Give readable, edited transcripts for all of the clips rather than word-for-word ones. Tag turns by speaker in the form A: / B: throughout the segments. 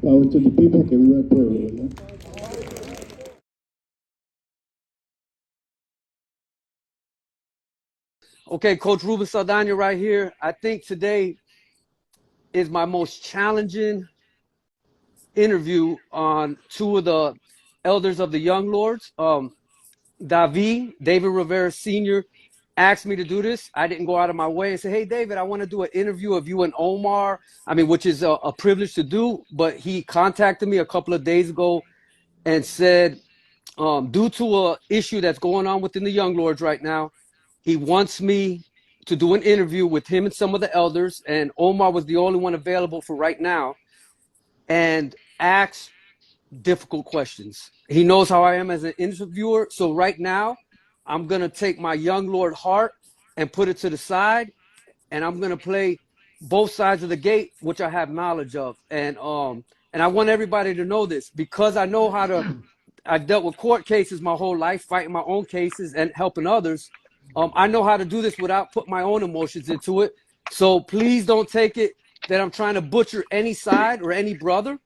A: Power to the people, que viva el pueblo, ¿verdad?
B: Okay, Coach Ruben Saldana right here. I think today is my most challenging interview on two of the elders of the Young Lords. David Rivera Sr. asked me to do this. I didn't go out of my way and say, hey, David, I want to do an interview of you and Omar. I mean, which is a privilege to do. But he contacted me a couple of days ago and said, due to an issue that's going on within the Young Lords right now, he wants me to do an interview with him and some of the elders. And Omar was the only one available for right now. And ask difficult questions. He knows how I am as an interviewer. So right now, I'm going to take my young Lord heart and put it to the side. And I'm going to play both sides of the gate, which I have knowledge of. And I want everybody to know this because I know how to, I dealt with court cases my whole life, fighting my own cases and helping others. I know how to do this without putting my own emotions into it. So please don't take it that I'm trying to butcher any side or any brother.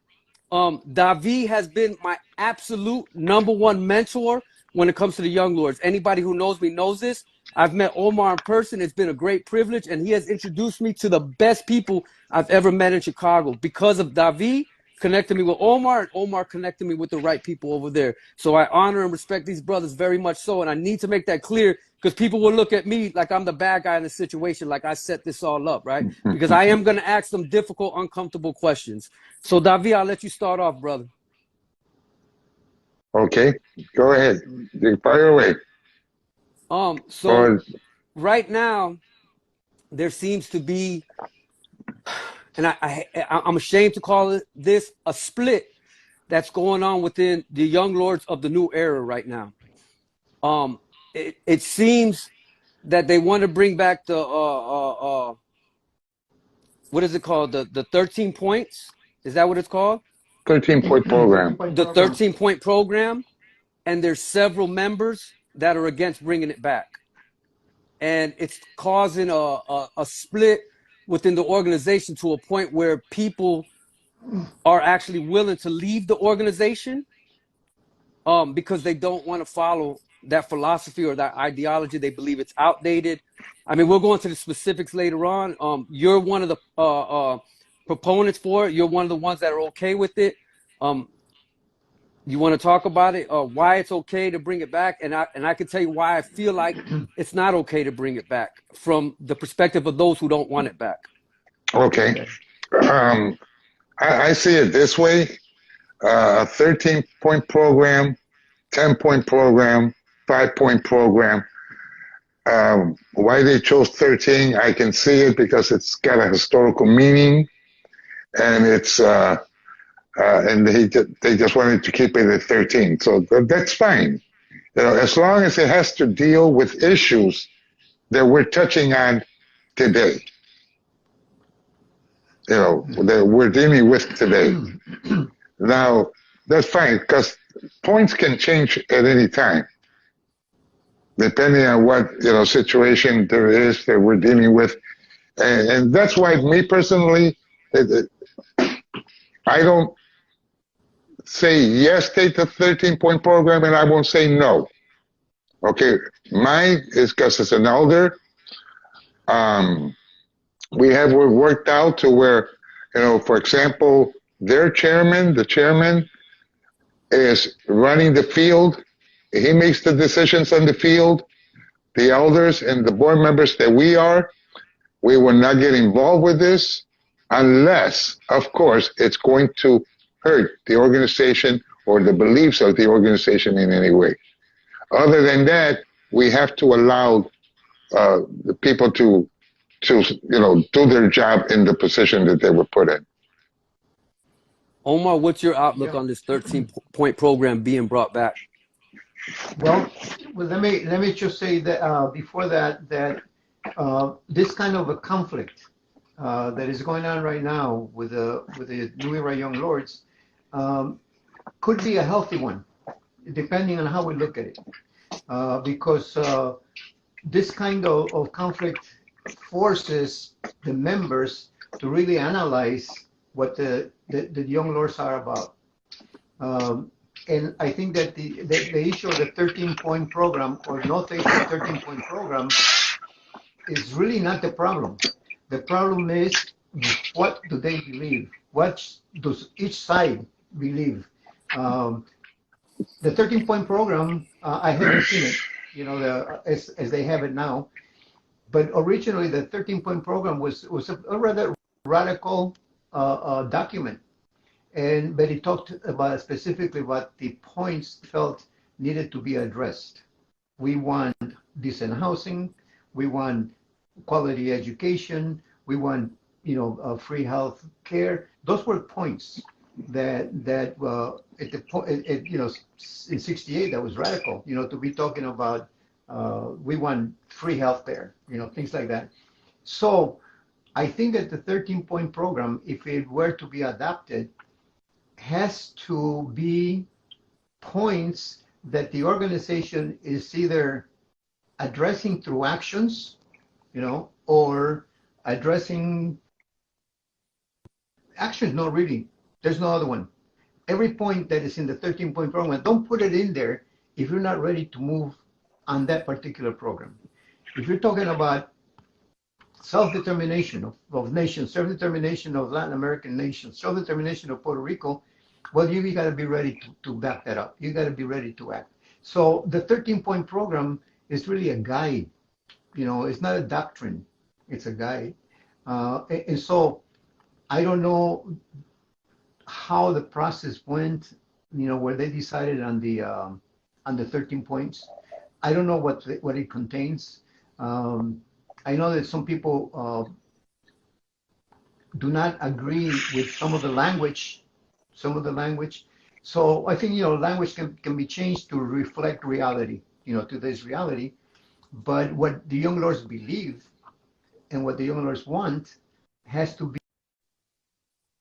B: Davi has been my absolute number one mentor when it comes to the Young Lords. Anybody who knows me knows this. I've met Omar in person. It's been a great privilege, and he has introduced me to the best people I've ever met in Chicago because of Davi connected me with Omar, and Omar connected me with the right people over there. So I honor and respect these brothers very much so, and I need to make that clear because people will look at me like I'm the bad guy in the situation, like I set this all up, right? Because I am going to ask them difficult, uncomfortable questions. So, Davi, I'll let you start off, brother.
C: Okay, go ahead. Fire away.
B: So right now, there seems to be, and I'm ashamed to call it this, a split that's going on within the Young Lords of the New Era right now. It seems that they want to bring back the what is it called? The 13 points? Is that what it's called?
C: 13-point program.
B: The 13-point program, and there's several members that are against bringing it back. And it's causing a split within the organization to a point where people are actually willing to leave the organization because they don't want to follow that philosophy or that ideology. They believe it's outdated. I mean, we'll go into the specifics later on. You're one of the proponents for it. You're one of the ones that are okay with it. You want to talk about it? Why it's okay to bring it back? And I can tell you why I feel like it's not okay to bring it back from the perspective of those who don't want it back.
C: Okay. I see it this way. A 13-point program, 10-point program, 5-point program. Why they chose 13, I can see it because it's got a historical meaning, and it's and they just wanted to keep it at 13. So that's fine. You know, as long as it has to deal with issues that we're touching on today. You know, that we're dealing with today. Now, that's fine because points can change at any time, depending on what situation there is that we're dealing with, and that's why me personally, I don't say yes, take the 13-point program, and I won't say no. Okay, mine is because as an elder, we have worked out to where, for example, the chairman is running the field. He makes the decisions on the field. The elders and the board members that we will not get involved with this unless, of course, it's going to hurt the organization or the beliefs of the organization in any way. Other than that, we have to allow the people to do their job in the position that they were put in.
B: Omar, what's your outlook on this 13-point program being brought back?
D: Well, let me just say that before that this kind of a conflict that is going on right now with the New Era Young Lords could be a healthy one, depending on how we look at it, because this kind of conflict forces the members to really analyze what the young lords are about. And I think that the issue of the 13-point program or no 13-point program is really not the problem. The problem is, what do they believe? What does each side believe? The 13-point program, I haven't seen it, as they have it now. But originally, the 13-point program was a rather radical document, but it talked about specifically what the points felt needed to be addressed. We want decent housing, we want quality education, we want free health care. Those were points that at the point, in '68, that was radical. To be talking about we want free health care, things like that. So I think that the 13-point program, if it were to be adopted, has to be points that the organization is either addressing through actions, or addressing actions. No, really, there's no other one. Every point that is in the 13-point program, don't put it in there if you're not ready to move on that particular program. If you're talking about self-determination of nations, self-determination of Latin American nations, self-determination of Puerto Rico, well, you got to be ready to back that up. You got to be ready to act. So the 13-point program is really a guide. It's not a doctrine. It's a guide. And so I don't know how the process went, where they decided on the 13 points. I don't know what it contains. I know that some people do not agree with some of the language. So I think, language can be changed to reflect reality, today's reality. But what the young lords believe and what the young lords want has to be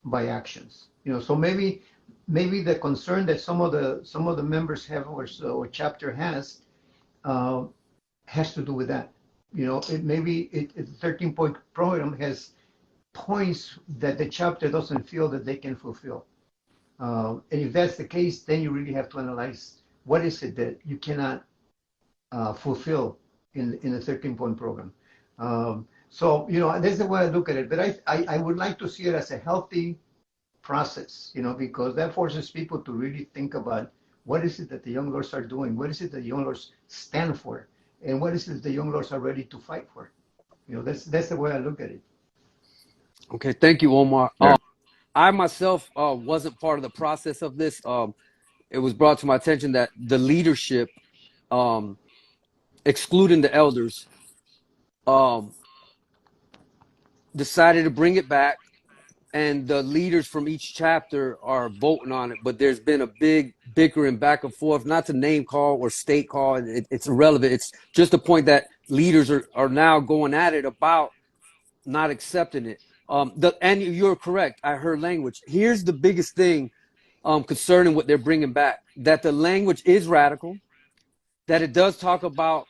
D: by actions. So maybe the concern that some of the members have or chapter has to do with that. The 13-point program has points that the chapter doesn't feel that they can fulfill. And if that's the case, then you really have to analyze what is it that you cannot fulfill in the 13-point program. So that's the way I look at it. But I would like to see it as a healthy process, because that forces people to really think about what is it that the young lords are doing, what is it that the young lords stand for, and what is it that the young lords are ready to fight for. That's the way I look at it.
B: Okay, thank you, Omar.
C: Yeah.
B: I myself wasn't part of the process of this. It was brought to my attention that the leadership, excluding the elders, decided to bring it back, and the leaders from each chapter are voting on it. But there's been a big bickering back and forth, not to name call or state call. It's irrelevant. It's just a point that leaders are now going at it about not accepting it. And you're correct. I heard language. Here's the biggest thing concerning what they're bringing back, that the language is radical, that it does talk about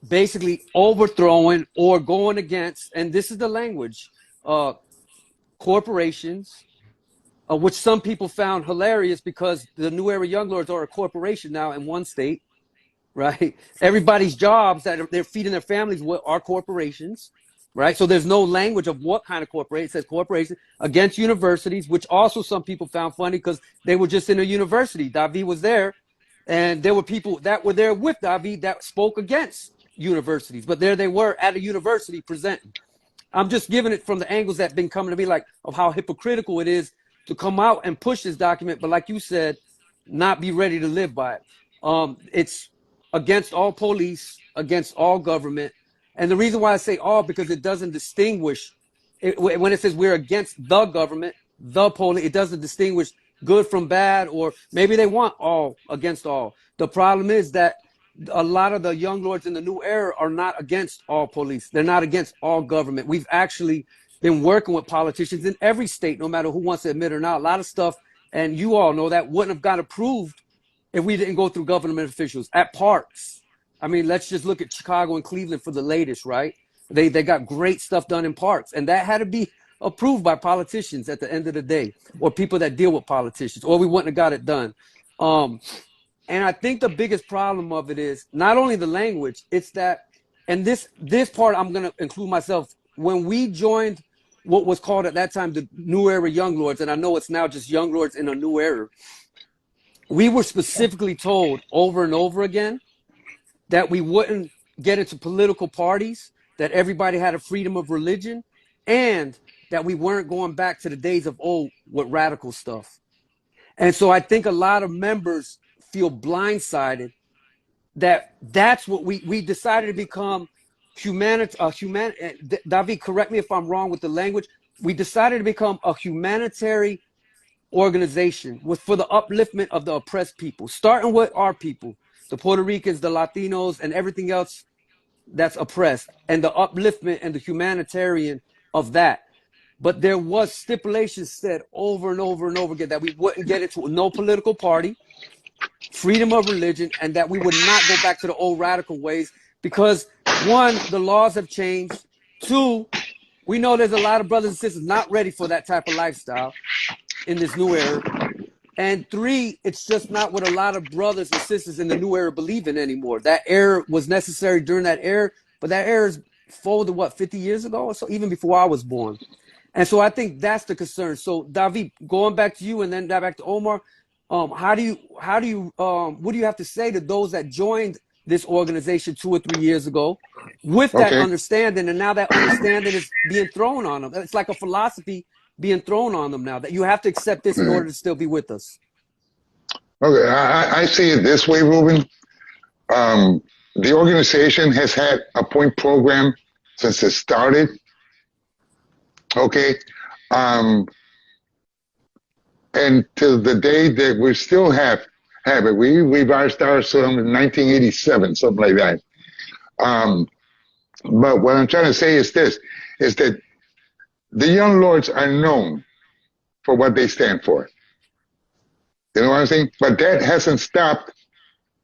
B: basically overthrowing or going against, and this is the language, corporations, which some people found hilarious because the New Era Young Lords are a corporation now in one state, right? Everybody's jobs that they're feeding their families with are corporations, right? So there's no language of what kind of corporation. It says corporation against universities, which also some people found funny because they were just in a university. David was there, and there were people that were there with David that spoke against universities, but there they were at a university presenting. I'm just giving it from the angles that have been coming to me, like of how hypocritical it is to come out and push this document, but like you said, not be ready to live by it. It's against all police, against all government. And the reason why I say all, because it doesn't distinguish when it says we're against the government, the police, it doesn't distinguish good from bad, or maybe they want all against all. The problem is that a lot of the young lords in the new era are not against all police. They're not against all government. We've actually been working with politicians in every state, no matter who wants to admit it or not. A lot of stuff, and you all know that, wouldn't have got approved if we didn't go through government officials at parks. I mean, let's just look at Chicago and Cleveland for the latest, right? They got great stuff done in parks, and that had to be approved by politicians at the end of the day, or people that deal with politicians, or we wouldn't have got it done. And I think the biggest problem of it is not only the language, it's that, and this part I'm going to include myself, when we joined what was called at that time the New Era Young Lords, and I know it's now just Young Lords in a New Era, we were specifically told over and over again that we wouldn't get into political parties, that everybody had a freedom of religion, and that we weren't going back to the days of old with radical stuff. And so I think a lot of members feel blindsided that that's what we decided to become David, correct me if I'm wrong with the language. We decided to become a humanitarian organization for the upliftment of the oppressed people, starting with our people, the Puerto Ricans, the Latinos, and everything else that's oppressed, and the upliftment and the humanitarian of that. But there was stipulations said over and over and over again that we wouldn't get into no political party, freedom of religion, and that we would not go back to the old radical ways because, one, the laws have changed. Two, we know there's a lot of brothers and sisters not ready for that type of lifestyle in this new era. And three, it's just not what a lot of brothers and sisters in the new era believe in anymore. That era was necessary during that era, but that era is folded, 50 years ago or so, even before I was born. And so I think that's the concern. So David, going back to you and then back to Omar, what do you have to say to those that joined this organization 2 or 3 years ago with that understanding, and now that understanding is being thrown on them? It's like a philosophy being thrown on them now that you have to accept this in order to still be with us.
C: Okay, I see it this way, Ruben. The organization has had a point program since it started. Okay. And to the day that we still have it. We revised ours in 1987, something like that. But what I'm trying to say is this, is that the Young Lords are known for what they stand for. You know what I'm saying? But that hasn't stopped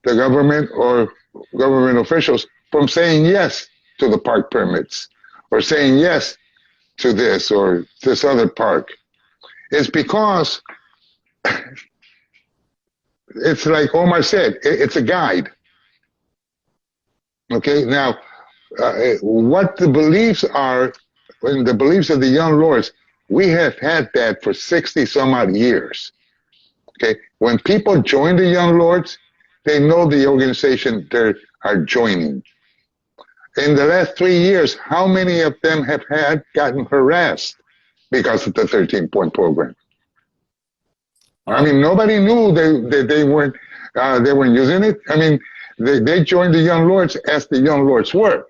C: the government or government officials from saying yes to the park permits or saying yes to this or this other park. It's because it's like Omar said, it's a guide. Okay, now what the beliefs are, and the beliefs of the Young Lords, we have had that for 60 some odd years. Okay, when people join the Young Lords, they know the organization they are joining. In the last 3 years, how many of them have gotten harassed because of the 13-point program? I mean, nobody knew they weren't using it. I mean, they joined the Young Lords as the Young Lords were,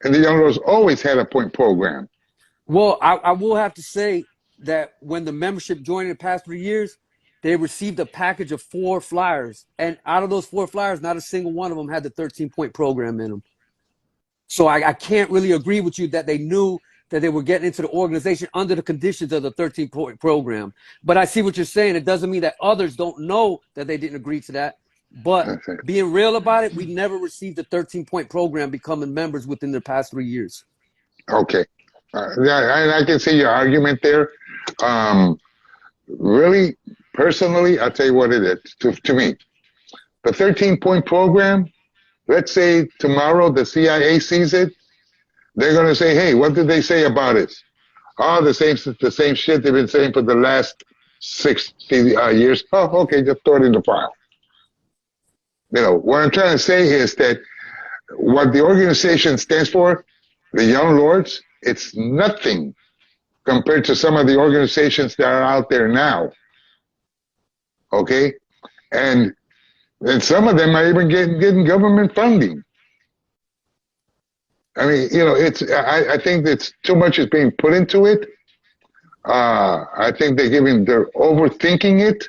C: and the Young Lords always had a point program.
B: Well, I will have to say that when the membership joined in the past 3 years, they received a package of 4 flyers, and out of those 4 flyers, not a single one of them had the 13-point program in them. So I can't really agree with you that they knew that they were getting into the organization under the conditions of the 13-point program. But I see what you're saying. It doesn't mean that others don't know that they didn't agree to that. But being real about it, we never received the 13-point program becoming members within the past 3 years.
C: Okay. Yeah, I can see your argument there. Really, personally, I'll tell you what it is to me. The 13-point program, let's say tomorrow the CIA sees it, they're going to say, hey, what did they say about it? Oh, the same shit they've been saying for the last 60 years. Oh, okay, just throw it in the file. You know, what I'm trying to say is that what the organization stands for, the Young Lords, it's nothing compared to some of the organizations that are out there now. Okay? And some of them are even getting government funding. I mean, you know, I think it's too much is being put into it. I think they're overthinking it.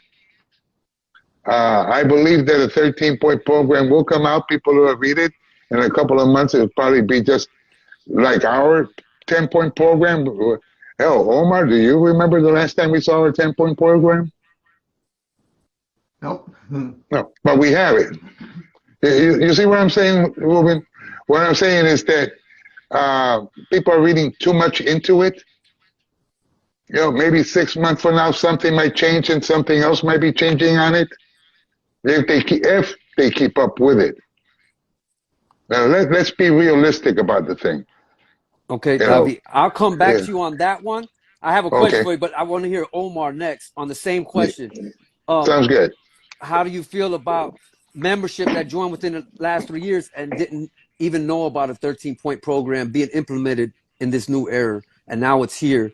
C: I believe that a 13-point program will come out. People will read it. In a couple of months, it'll probably be just like our 10-point program. Hell, Omar, do you remember the last time we saw a 10-point program?
D: Nope.
C: No, but we have it. You see what I'm saying, Ruben? What I'm saying is that people are reading too much into it. maybe 6 months from now, something might change and something else might be changing on it. If they keep up with it. Now, let's be realistic about the thing.
B: Okay,
C: You know,
B: Davi, I'll come back
C: yeah.
B: to you on that one. I have a question
C: Okay.
B: for you, but I want to hear Omar next on the same question.
C: Sounds good.
B: How do you feel about membership that joined within the last 3 years and didn't even know about a 13-point program being implemented in this new era, and now it's here?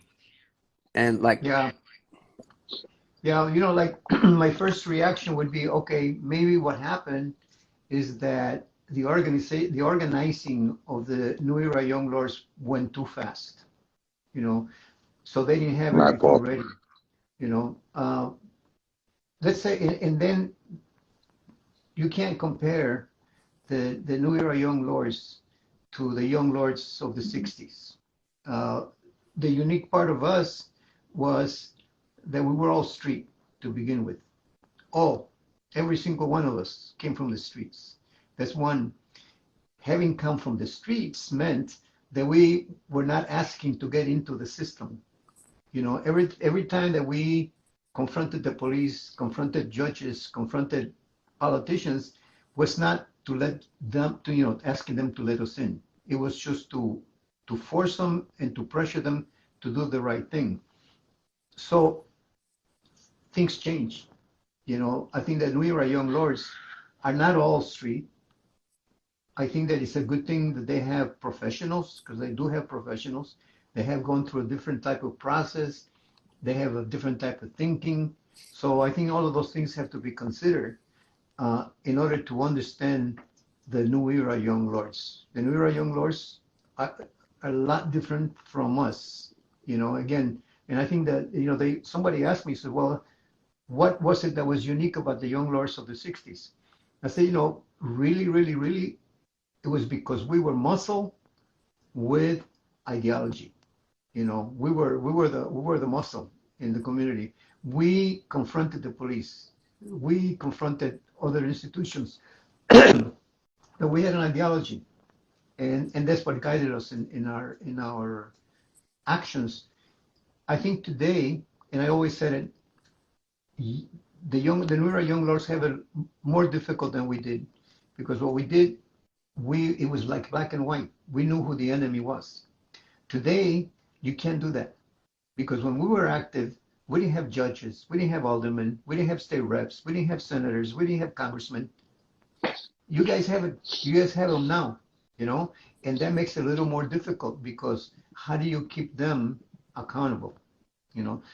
B: And like,
D: Yeah. Yeah, like my first reaction would be, okay, maybe what happened is that the organizing of the New Era Young Lords went too fast, so they didn't have
C: My
D: everything
C: fault.
D: ready, you know. Let's say, and then you can't compare the New Era Young Lords to the Young Lords of the 60s. The unique part of us was that we were all street to begin with. Every single one of us came from the streets. That's one. Having come from the streets meant that we were not asking to get into the system. Every time that we confronted the police, confronted judges, confronted politicians, was not to let them asking them to let us in. It was just to force them and to pressure them to do the right thing. So things change. I think that New Era Young Lords are not all street. I think that it's a good thing that they have professionals, because they do have professionals. They have gone through a different type of process. They have a different type of thinking. So I think all of those things have to be considered in order to understand the New Era Young Lords. The New Era Young Lords are a lot different from us, again. And I think that, somebody asked me, said, well, what was it that was unique about the Young Lords of the 60s? I said, really, really, really, it was because we were muscle with ideology. We were the muscle in the community. We confronted the police. We confronted other institutions. But we had an ideology, and that's what guided us in our actions. I think today, and I always said it, the New Era Young Lords have it more difficult than we did, because what we did, it was like black and white. We knew who the enemy was. Today, you can't do that, because when we were active, we didn't have judges, we didn't have aldermen, we didn't have state reps, we didn't have senators, we didn't have congressmen. You guys have it. You guys have them now, and that makes it a little more difficult, because how do you keep them accountable?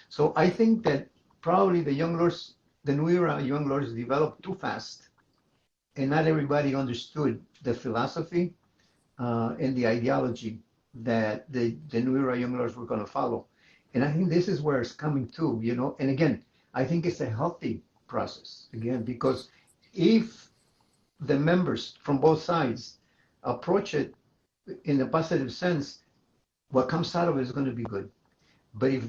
D: So I think that probably the New Era Young Lords developed too fast, and not everybody understood the philosophy and the ideology that the New Era Young Lords were going to follow. And I think this is where it's coming to, and again, I think it's a healthy process, again, because if the members from both sides approach it in a positive sense, what comes out of it is going to be good. But if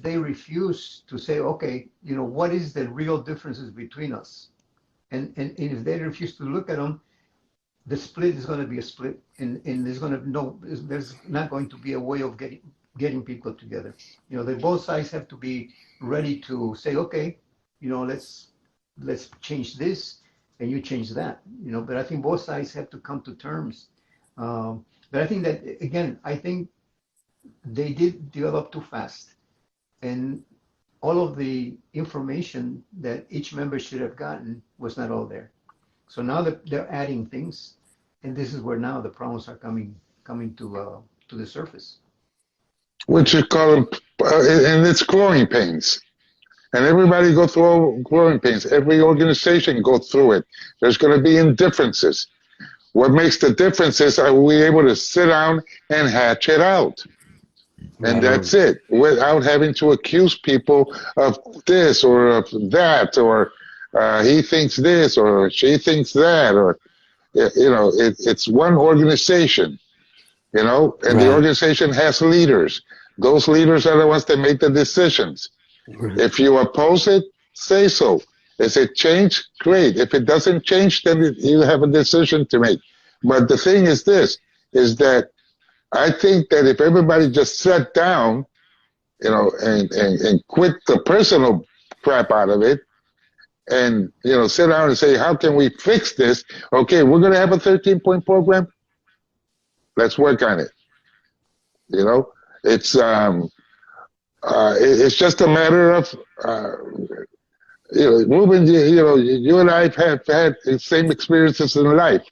D: they refuse to say, okay, what is the real differences between us, and if they refuse to look at them, the split is going to be a split, and there's not going to be a way of getting people together. They both sides have to be ready to say, okay, let's change this, and you change that. But I think both sides have to come to terms. But I think that, again, I think they did develop too fast, and all of the information that each member should have gotten was not all there. So now they're adding things, and this is where now the problems are coming to the surface.
C: Which you call them, and it's growing pains. And everybody go through growing pains. Every organization go through it. There's going to be indifferences. What makes the difference is, are we able to sit down and hatch it out? And that's it, without having to accuse people of this or of that, or he thinks this or she thinks that, or it's one organization, and the organization has leaders. Those leaders are the ones that make the decisions. If you oppose it, say so. If it change, great. If it doesn't change, then you have a decision to make. But the thing is this, is that I think that if everybody just sat down and quit the personal crap out of it, and sit down and say, how can we fix this? Okay, we're going to have a 13-point program. Let's work on it. It's it's just a matter of Ruben. You and I have had the same experiences in life.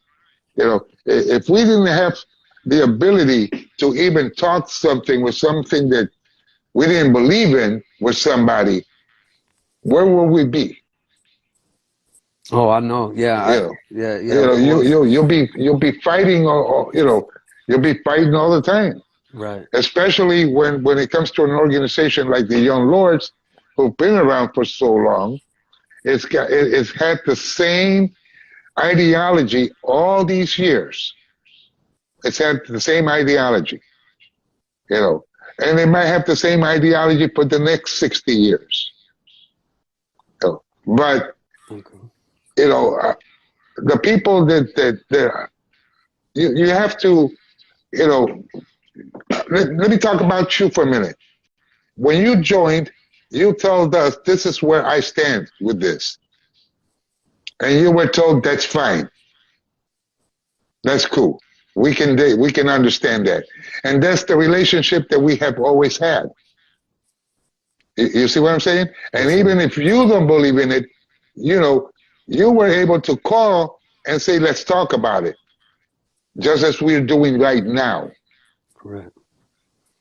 C: If we didn't have the ability to even talk something that we didn't believe in with somebody, where will we be?
B: Oh, I know. Yeah.
C: You'll be fighting, you'll be fighting all the time.
B: Right.
C: Especially when it comes to an organization like the Young Lords, who've been around for so long. It's had the same ideology all these years. It's had the same ideology, and it might have the same ideology for the next 60 years. But the people that you have to, let me talk about you for a minute. When you joined, you told us, this is where I stand with this. And you were told, that's fine. That's cool. We can understand that. And that's the relationship that we have always had. You see what I'm saying? And even if you don't believe in it, you were able to call and say, let's talk about it. Just as we're doing right now.
B: Correct.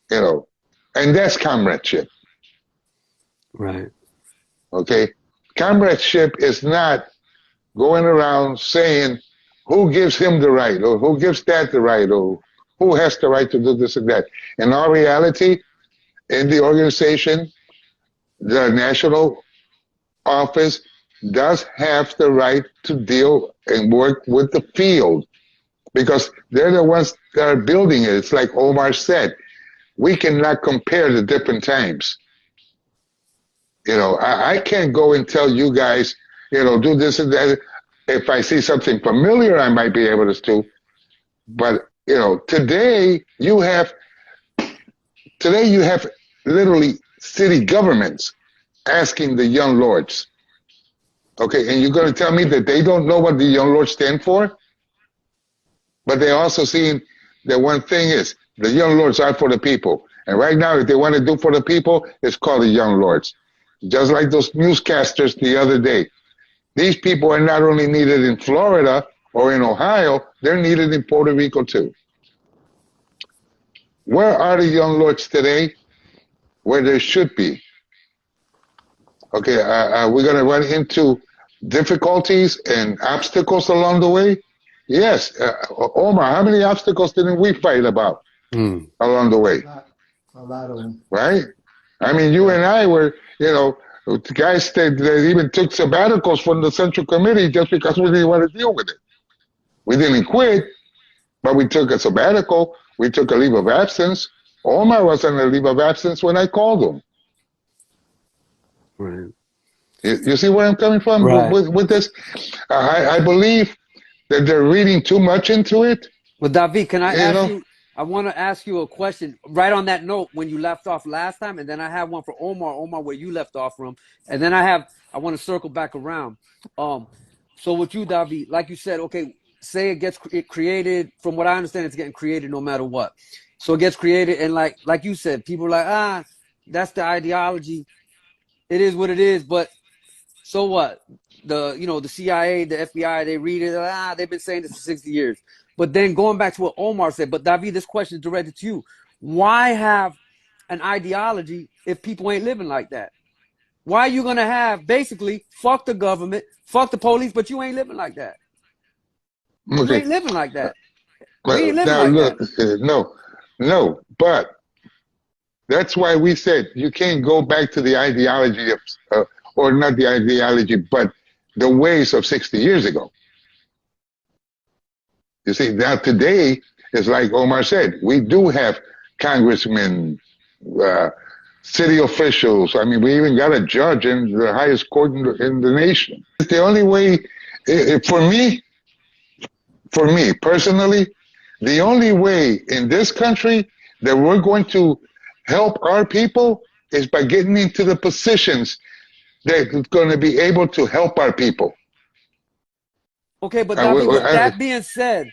C: And that's comradeship.
B: Right.
C: Okay? Comradeship is not going around saying who gives him the right or who gives that the right or who has the right to do this and that. In our reality, in the organization, the national office does have the right to deal and work with the field because they're the ones that are building it. It's like Omar said, we cannot compare the different times. I can't go and tell you guys, do this and that. If I see something familiar, I might be able to do. But, today you have literally city governments asking the Young Lords. Okay, and you're going to tell me that they don't know what the Young Lords stand for? But they're also seeing that one thing is the Young Lords are for the people. And right now, if they want to do for the people, it's called the Young Lords. Just like those newscasters the other day. These people are not only needed in Florida or in Ohio, they're needed in Puerto Rico too. Where are the Young Lords today? Where they should be. Okay, we're going to run into difficulties and obstacles along the way. Yes, Omar, how many obstacles didn't we fight about along the way?
D: A lot of them.
C: Right? I mean, you and I were, the guys that even took sabbaticals from the Central Committee just because we didn't want to deal with it. We didn't quit, but we took a sabbatical. We took a leave of absence. Omar was on a leave of absence when I called him.
B: Right.
C: You see where I'm coming from with this? I believe that they're reading too much into it.
B: Well, David, can I ask you? I want to ask you a question right on that note when you left off last time, and then I have one for Omar, where you left off from, and then I want to circle back around. So with you, David, like you said, okay, say it gets created. From what I understand, it's getting created no matter what. So it gets created, and like you said, people are like, that's the ideology. It is what it is, but so what? The CIA, the FBI, they read it. They've been saying this for 60 years. But then going back to what Omar said, but David, this question is directed to you. Why have an ideology if people ain't living like that? Why are you going to have basically fuck the government, fuck the police, but you ain't living like that? Okay. You ain't living like that. We ain't living like that.
C: No, but that's why we said you can't go back to the ideology of, or not the ideology, but the ways of 60 years ago. You see, now today is like Omar said, we do have congressmen, city officials. I mean, we even got a judge in the highest court in the nation. It's the only way, for me personally, the only way in this country that we're going to help our people is by getting into the positions that are going to be able to help our people.
B: Okay, but David, with that being said,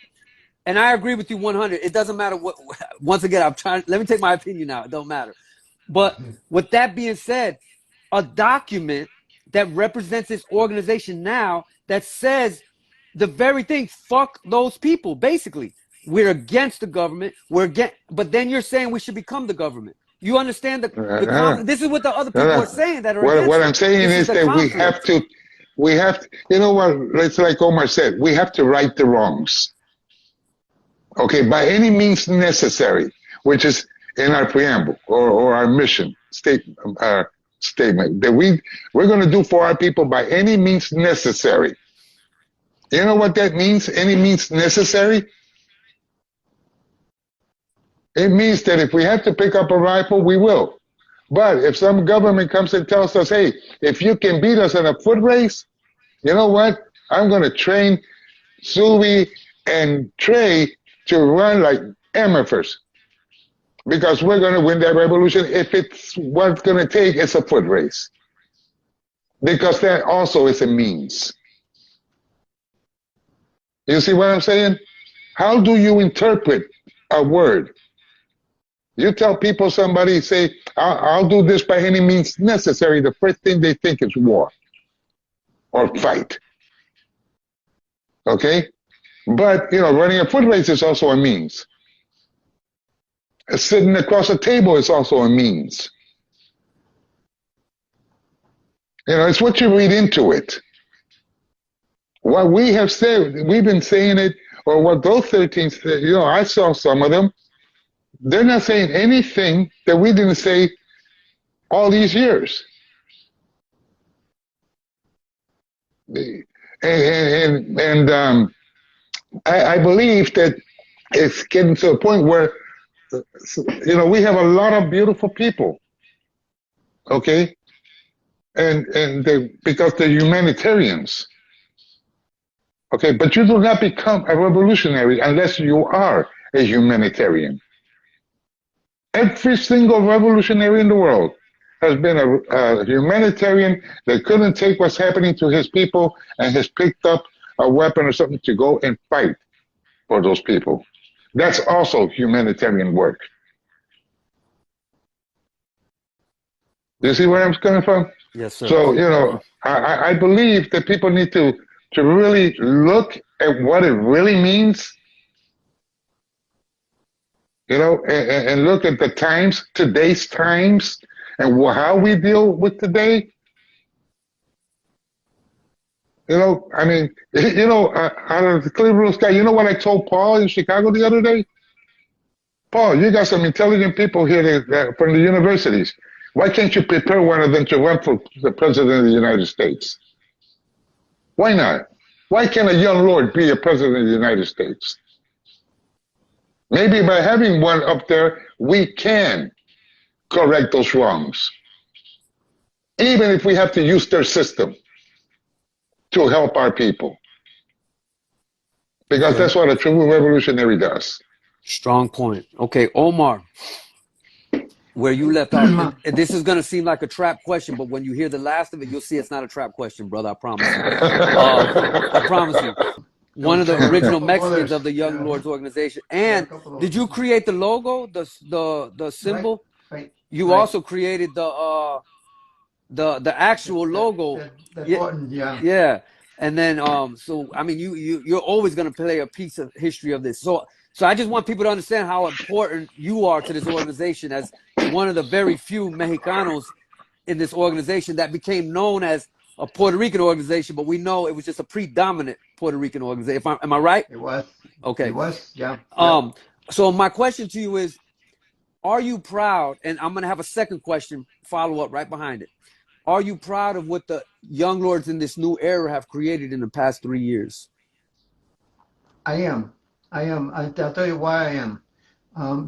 B: and I agree with you 100. It doesn't matter what. Once again, I'm trying. Let me take my opinion now. It don't matter. But with that being said, a document that represents this organization now that says the very thing. Fuck those people. Basically, we're against the government. We're against. But then you're saying we should become the government. You understand the this is what the other people are saying that are against.
C: What I'm saying is that we have to. You know what? It's like Omar said. We have to right the wrongs. Okay, by any means necessary, which is in our preamble or our mission statement that we're going to do for our people by any means necessary. You know what that means? Any means necessary? It means that if we have to pick up a rifle, we will. But if some government comes and tells us, hey, if you can beat us in a foot race, you know what? I'm going to train Subi and Trey to run like MFers. Because we're going to win that revolution. If it's what's going to take, it's a foot race. Because that also is a means. You see what I'm saying? How do you interpret a word? You tell people, somebody say, I'll do this by any means necessary. The first thing they think is war or fight. Okay? But, running a foot race is also a means. Sitting across a table is also a means. It's what you read into it. What we have said, we've been saying it, or what those 13 said, I saw some of them. They're not saying anything that we didn't say all these years. I believe that it's getting to a point where, we have a lot of beautiful people, okay? Because they're humanitarians. Okay, but you do not become a revolutionary unless you are a humanitarian. Every single revolutionary in the world has been a humanitarian that couldn't take what's happening to his people and has picked up a weapon or something to go and fight for those people. That's also humanitarian work. You see where I'm coming from?
B: Yes, sir.
C: So, I believe that people need to really look at what it really means, and look at the times, today's times, and how we deal with today. Out of the clear blue sky, you know what I told Paul in Chicago the other day? Paul, you got some intelligent people here from the universities. Why can't you prepare one of them to run for the president of the United States? Why not? Why can't a young lord be a president of the United States? Maybe by having one up there, we can correct those wrongs. Even if we have to use their system to help our people. Because that's what a true revolutionary does.
B: Strong point. Okay, Omar, where you left off, this is going to seem like a trap question, but when you hear the last of it, you'll see it's not a trap question, brother. I promise you. I promise you. One of the original Mexicans of the Young Lords organization. And did you create the logo, the symbol?
D: Right.
B: You also created the actual logo. Yeah. And then so I mean you're always going to play a piece of history of this. So I just want people to understand how important you are to this organization as one of the very few Mexicanos in this organization that became known as a Puerto Rican organization, but we know it was just a predominant Puerto Rican organization. Am I right?
D: It was.
B: Okay.
D: It was, yeah.
B: So my question to you is, are you proud, and I'm going to have a second question follow up right behind it. Are you proud of what the Young Lords in this new era have created in the past 3 years?
D: I am. I'll tell you why I am.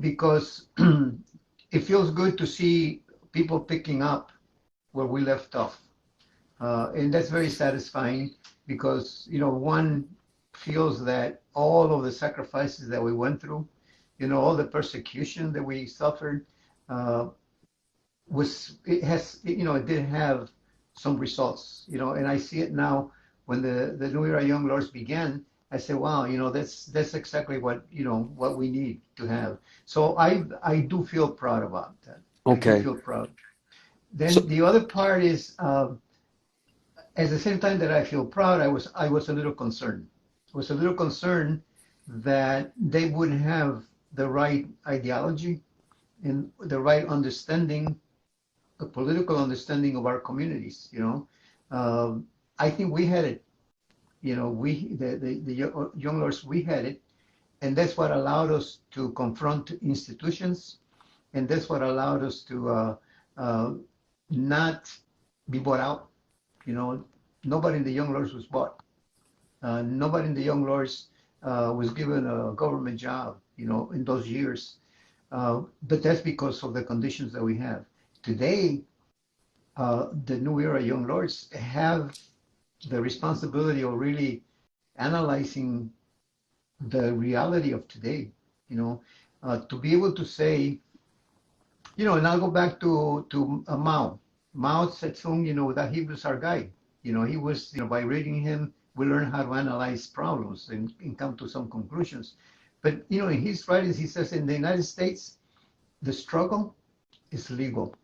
D: Because it feels good to see people picking up where we left off. And that's very satisfying because, one feels that all of the sacrifices that we went through, all the persecution that we suffered, it did have some results, and I see it now when the New Era Young Lords began. I said, wow, that's exactly what we need to have. So I do feel proud about that. I do
B: Okay.
D: feel proud.
B: So
D: Then the other part is, at the same time that I feel proud, I was a little concerned. I was a little concerned that they wouldn't have the right ideology and the right understanding, a political understanding of our communities. I think we had it. The young lords, we had it, and that's what allowed us to confront institutions, and that's what allowed us to not be bought out. Nobody in the Young Lords was bought. Nobody in the Young Lords was given a government job, in those years. But that's because of the conditions that we have. Today, the New Era Young Lords have the responsibility of really analyzing the reality of today, to be able to say, and I'll go back to Mao. Mao Zedong, that he was our guy. He was, by reading him, we learn how to analyze problems and come to some conclusions. But, in his writings, he says in the United States, the struggle is legal.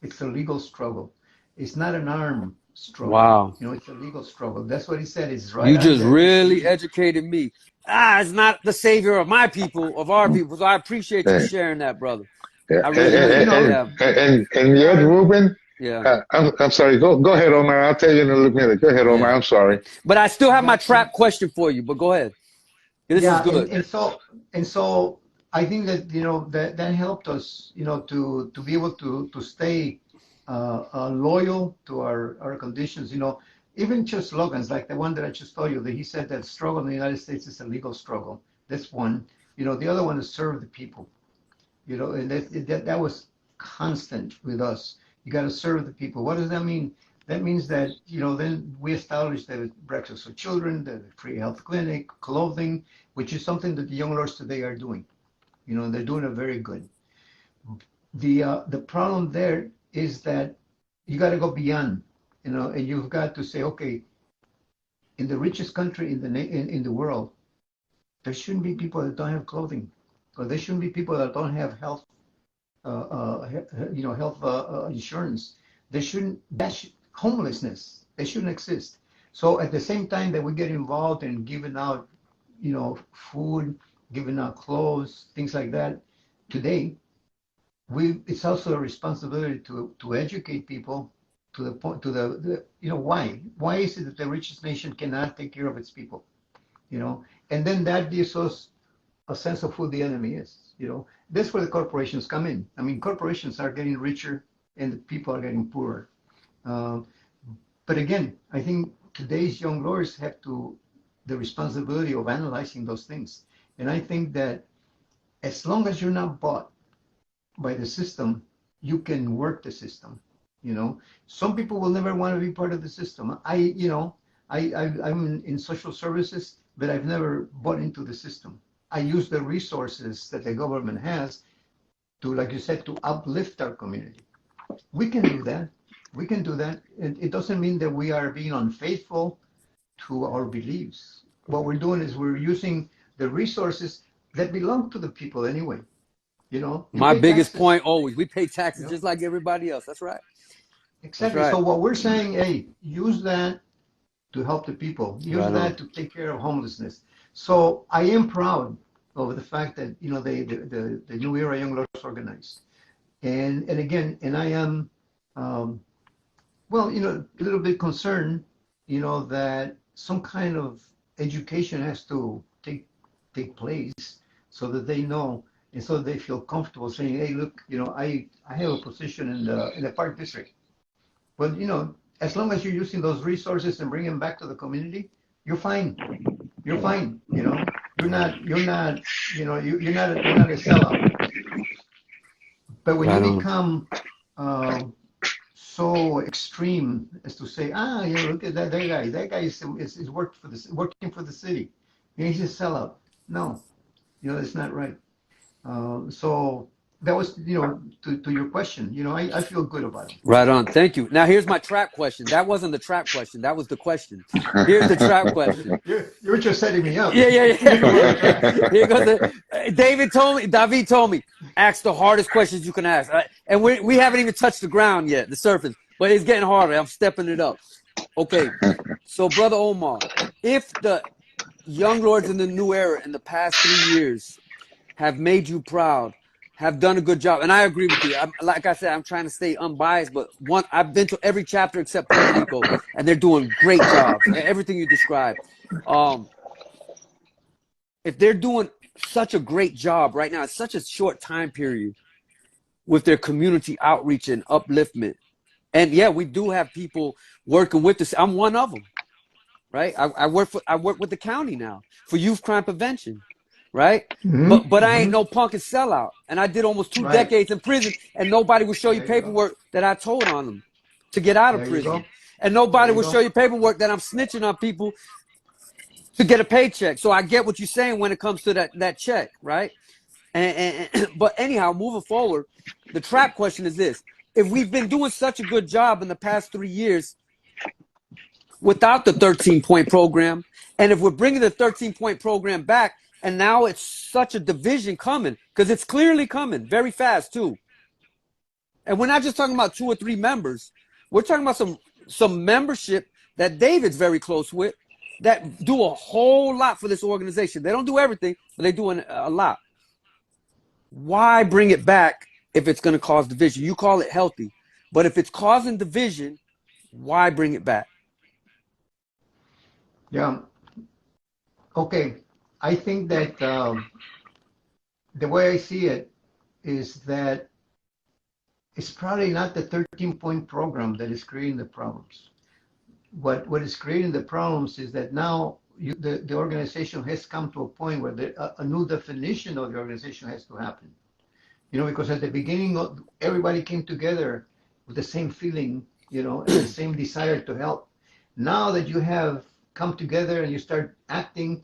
D: It's a legal struggle. It's not an armed struggle.
B: wow.
D: It's a legal struggle. That's what he said. It's right
B: You
D: on
B: just
D: there.
B: really educated me. It's not the savior of my people, of our people. So I appreciate you
C: Yeah.
B: sharing that, brother.
C: Yeah.
B: I
C: And,
B: really
D: Yeah,
B: do.
C: and,
B: Yeah.
C: and yet, Ruben,
B: Yeah.
C: I'm sorry. Go ahead, Omar. I'll tell you in a minute. Go ahead, Omar.
B: Yeah.
C: I'm sorry.
B: But I still have my
D: exactly.
B: trap question for you, but go ahead. This is
D: Yeah, and,
B: good.
D: and so and so I think that that helped us, to be able to stay loyal to our conditions. Even just slogans like the one that I just told you, that he said that struggle in the United States is a legal struggle. That's one. The other one is serve the people. And that was constant with us. You got to serve the people. What does that mean? That means that, then we established the breakfast for children, the free health clinic, clothing, which is something that the young lords today are doing. They're doing it very good. The problem there is that you got to go beyond, and you've got to say, okay, in the richest country in the world, there shouldn't be people that don't have clothing, or there shouldn't be people that don't have health health insurance. They shouldn't. Homelessness. They shouldn't exist. So at the same time that we get involved in giving out, food, giving out clothes, things like that, today, it's also a responsibility to educate people to the point why is it that the richest nation cannot take care of its people, and then that gives us a sense of who the enemy is. That's where the corporations come in. I mean, corporations are getting richer and the people are getting poorer. But again, I think today's young lawyers have the responsibility of analyzing those things. And I think that as long as you're not bought by the system, you can work the system. Some people will never want to be part of the system. I'm in social services, but I've never bought into the system. I use the resources that the government has to, like you said, to uplift our community. We can do that. We can do that. It doesn't mean that we are being unfaithful to our beliefs. What we're doing is we're using the resources that belong to the people anyway. You
B: My
D: pay
B: biggest
D: taxes.
B: point always, we pay taxes just like everybody else. That's right. That's
D: Exactly.
B: right.
D: So what we're saying, hey, use that to help the people. Use
B: Right on.
D: that to take care of homelessness. So I am proud of the fact that the New Era Young Lords organized, and again, and I am a little bit concerned, that some kind of education has to take place so that they know and so they feel comfortable saying, hey, look, I have a position in the park district. But as long as you're using those resources and bring them back to the community, you're fine. You're fine. You're not you're not a sellout. But when you
B: Right on.
D: become so extreme as to say, look at that guy. That guy is working for the city. He's a sellout. No, it's not right. So that was, to your question, I feel good about it.
B: Right on. Thank you. Now here's my trap question. That wasn't the trap question. That was the question. Here's the trap question.
D: You're just setting me up.
B: Yeah. Here goes David told me, ask the hardest questions you can ask. And we haven't even touched the ground yet, the surface, but it's getting harder. I'm stepping it up. Okay. So Brother Omar, if the young lords in the new era in the past 3 years have made you proud, have done a good job, and I agree with you. Like I said, I'm trying to stay unbiased, but I've been to every chapter except Puerto Rico, and they're doing great jobs. Everything you described. If they're doing such a great job right now, it's such a short time period with their community outreach and upliftment. And yeah, we do have people working with us. I'm one of them, right? I work with the county now for youth crime prevention, right?
D: Mm-hmm.
B: But I ain't no punk and sellout. And I did almost 2 decades in prison, and nobody will show you paperwork that I told on them to get out of prison. And nobody will show you paperwork that I'm snitching on people to get a paycheck. So I get what you're saying when it comes to that check, right? But anyhow, moving forward, the trap question is this. If we've been doing such a good job in the past 3 years without the 13-point program, and if we're bringing the 13-point program back, and now it's such a division coming, because it's clearly coming very fast too. And we're not just talking about 2 or 3 members. We're talking about some membership that David's very close with that do a whole lot for this organization. They don't do everything, but they do a lot. Why bring it back if it's going to cause division? You call it healthy, but if it's causing division, why bring it back?
D: Yeah. Okay. I think that the way I see it is that it's probably not the 13-point program that is creating the problems. What is creating the problems is that now the organization has come to a point where a new definition of the organization has to happen. Because at the beginning, everybody came together with the same feeling, and the same desire to help. Now that you have come together and you start acting,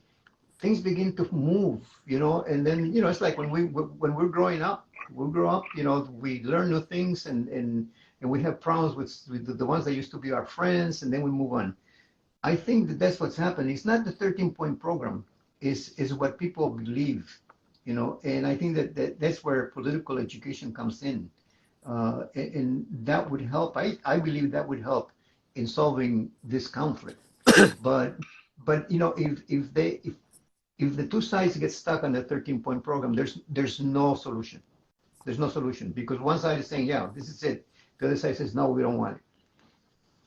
D: things begin to move, and then, it's like when we're growing up, we grow up, we learn new things and we have problems with the ones that used to be our friends, and then we move on. I think that's what's happening. It's not the 13-point program, is what people believe, and I think that's where political education comes in. And that would help. I believe that would help in solving this conflict. But if the two sides get stuck on the 13-point program, there's no solution. There's no solution, because one side is saying, yeah, this is it. The other side says, no, we don't want it.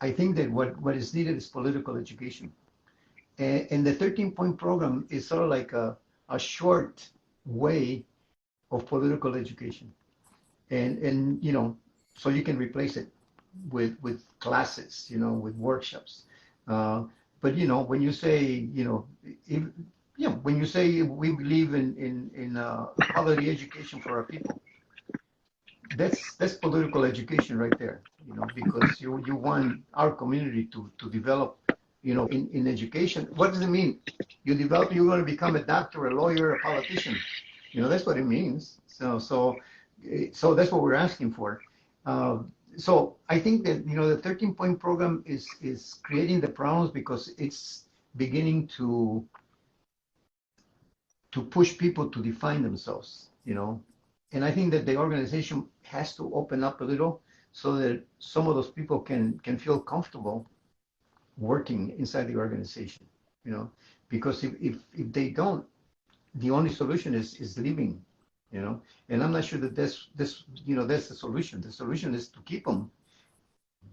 D: I think that what is needed is political education. And the 13-point program is sort of like a short way of political education. And so you can replace it with classes, with workshops. But when you say, when you say we believe in quality education for our people, that's political education right there, because you want our community to develop, in education. What does it mean? You're going to become a doctor, a lawyer, a politician. That's what it means. So that's what we're asking for. So I think that, the 13-point program is creating the problems because it's beginning to push people to define themselves, And I think that the organization has to open up a little so that some of those people can feel comfortable working inside the organization, because if they don't, the only solution is leaving, and I'm not sure that that's the solution. The solution is to keep them,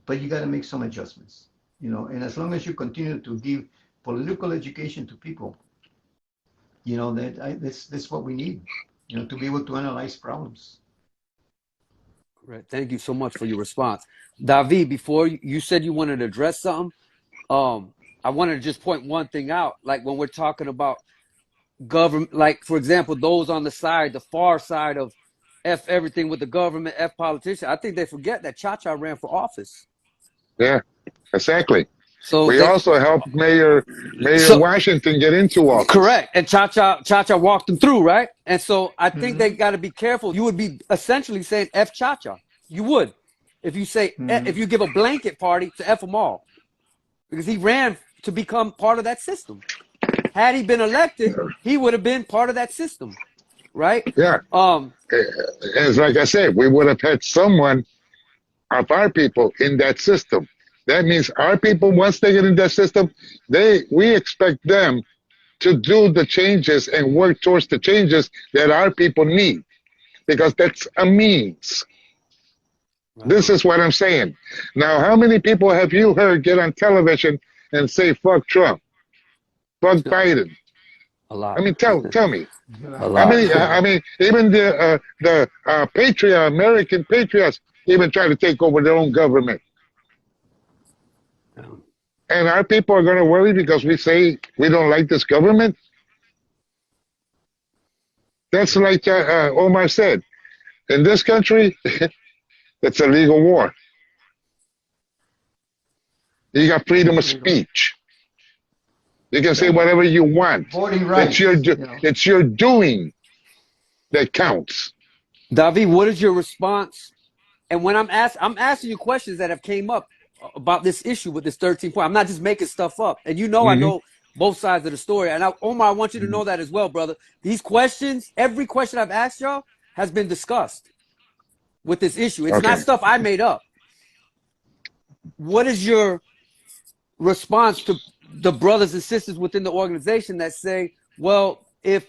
D: but you got to make some adjustments, and as long as you continue to give political education to people, that's what we need, to be able to analyze problems.
B: Great. Thank you so much for your response. David, before you said you wanted to address something, I wanted to just point one thing out. Like when we're talking about government, like for example, those on the far side of F everything with the government, F politicians, I think they forget that Cha-Cha ran for office.
C: Yeah, exactly.
B: So
C: We
B: they,
C: also helped Mayor
B: so
C: Washington get into office.
B: correct. And Cha-Cha walked them through, right? And so I think they
D: Mm-hmm.
B: got to be careful. You would be essentially saying F Cha-Cha. You would. If you say,
D: Mm-hmm.
B: if you give a blanket party to F them all. Because he ran to become part of that system. Had he been elected, he would have been part of that system, right?
C: Yeah. It's like I said, we would have had someone of our people in that system. That means our people, once they get in that system, we expect them to do the changes and work towards the changes that our people need, because that's a means. This is what I'm saying. Now, how many people have you heard get on television and say "fuck Trump"? Fuck Biden.
B: A lot.
C: I mean, tell me.
B: A
C: How
B: lot.
C: many? I mean, even the American patriots, even try to take over their own government. And our people are going to worry because we say we don't like this government. That's like Omar said. In this country, it's a legal war. You got freedom of speech. You can say whatever you want.
D: Voting rights.
C: It's your doing that counts.
B: David, what is your response? And when I'm asking you questions that have came up about this issue with this 13 point. I'm not just making stuff up. And you know, I know both sides of the story. And Omar, I want you to know that as well, brother. These questions, every question I've asked y'all has been discussed with this issue. It's not stuff I made up. What is your response to the brothers and sisters within the organization that say, well, if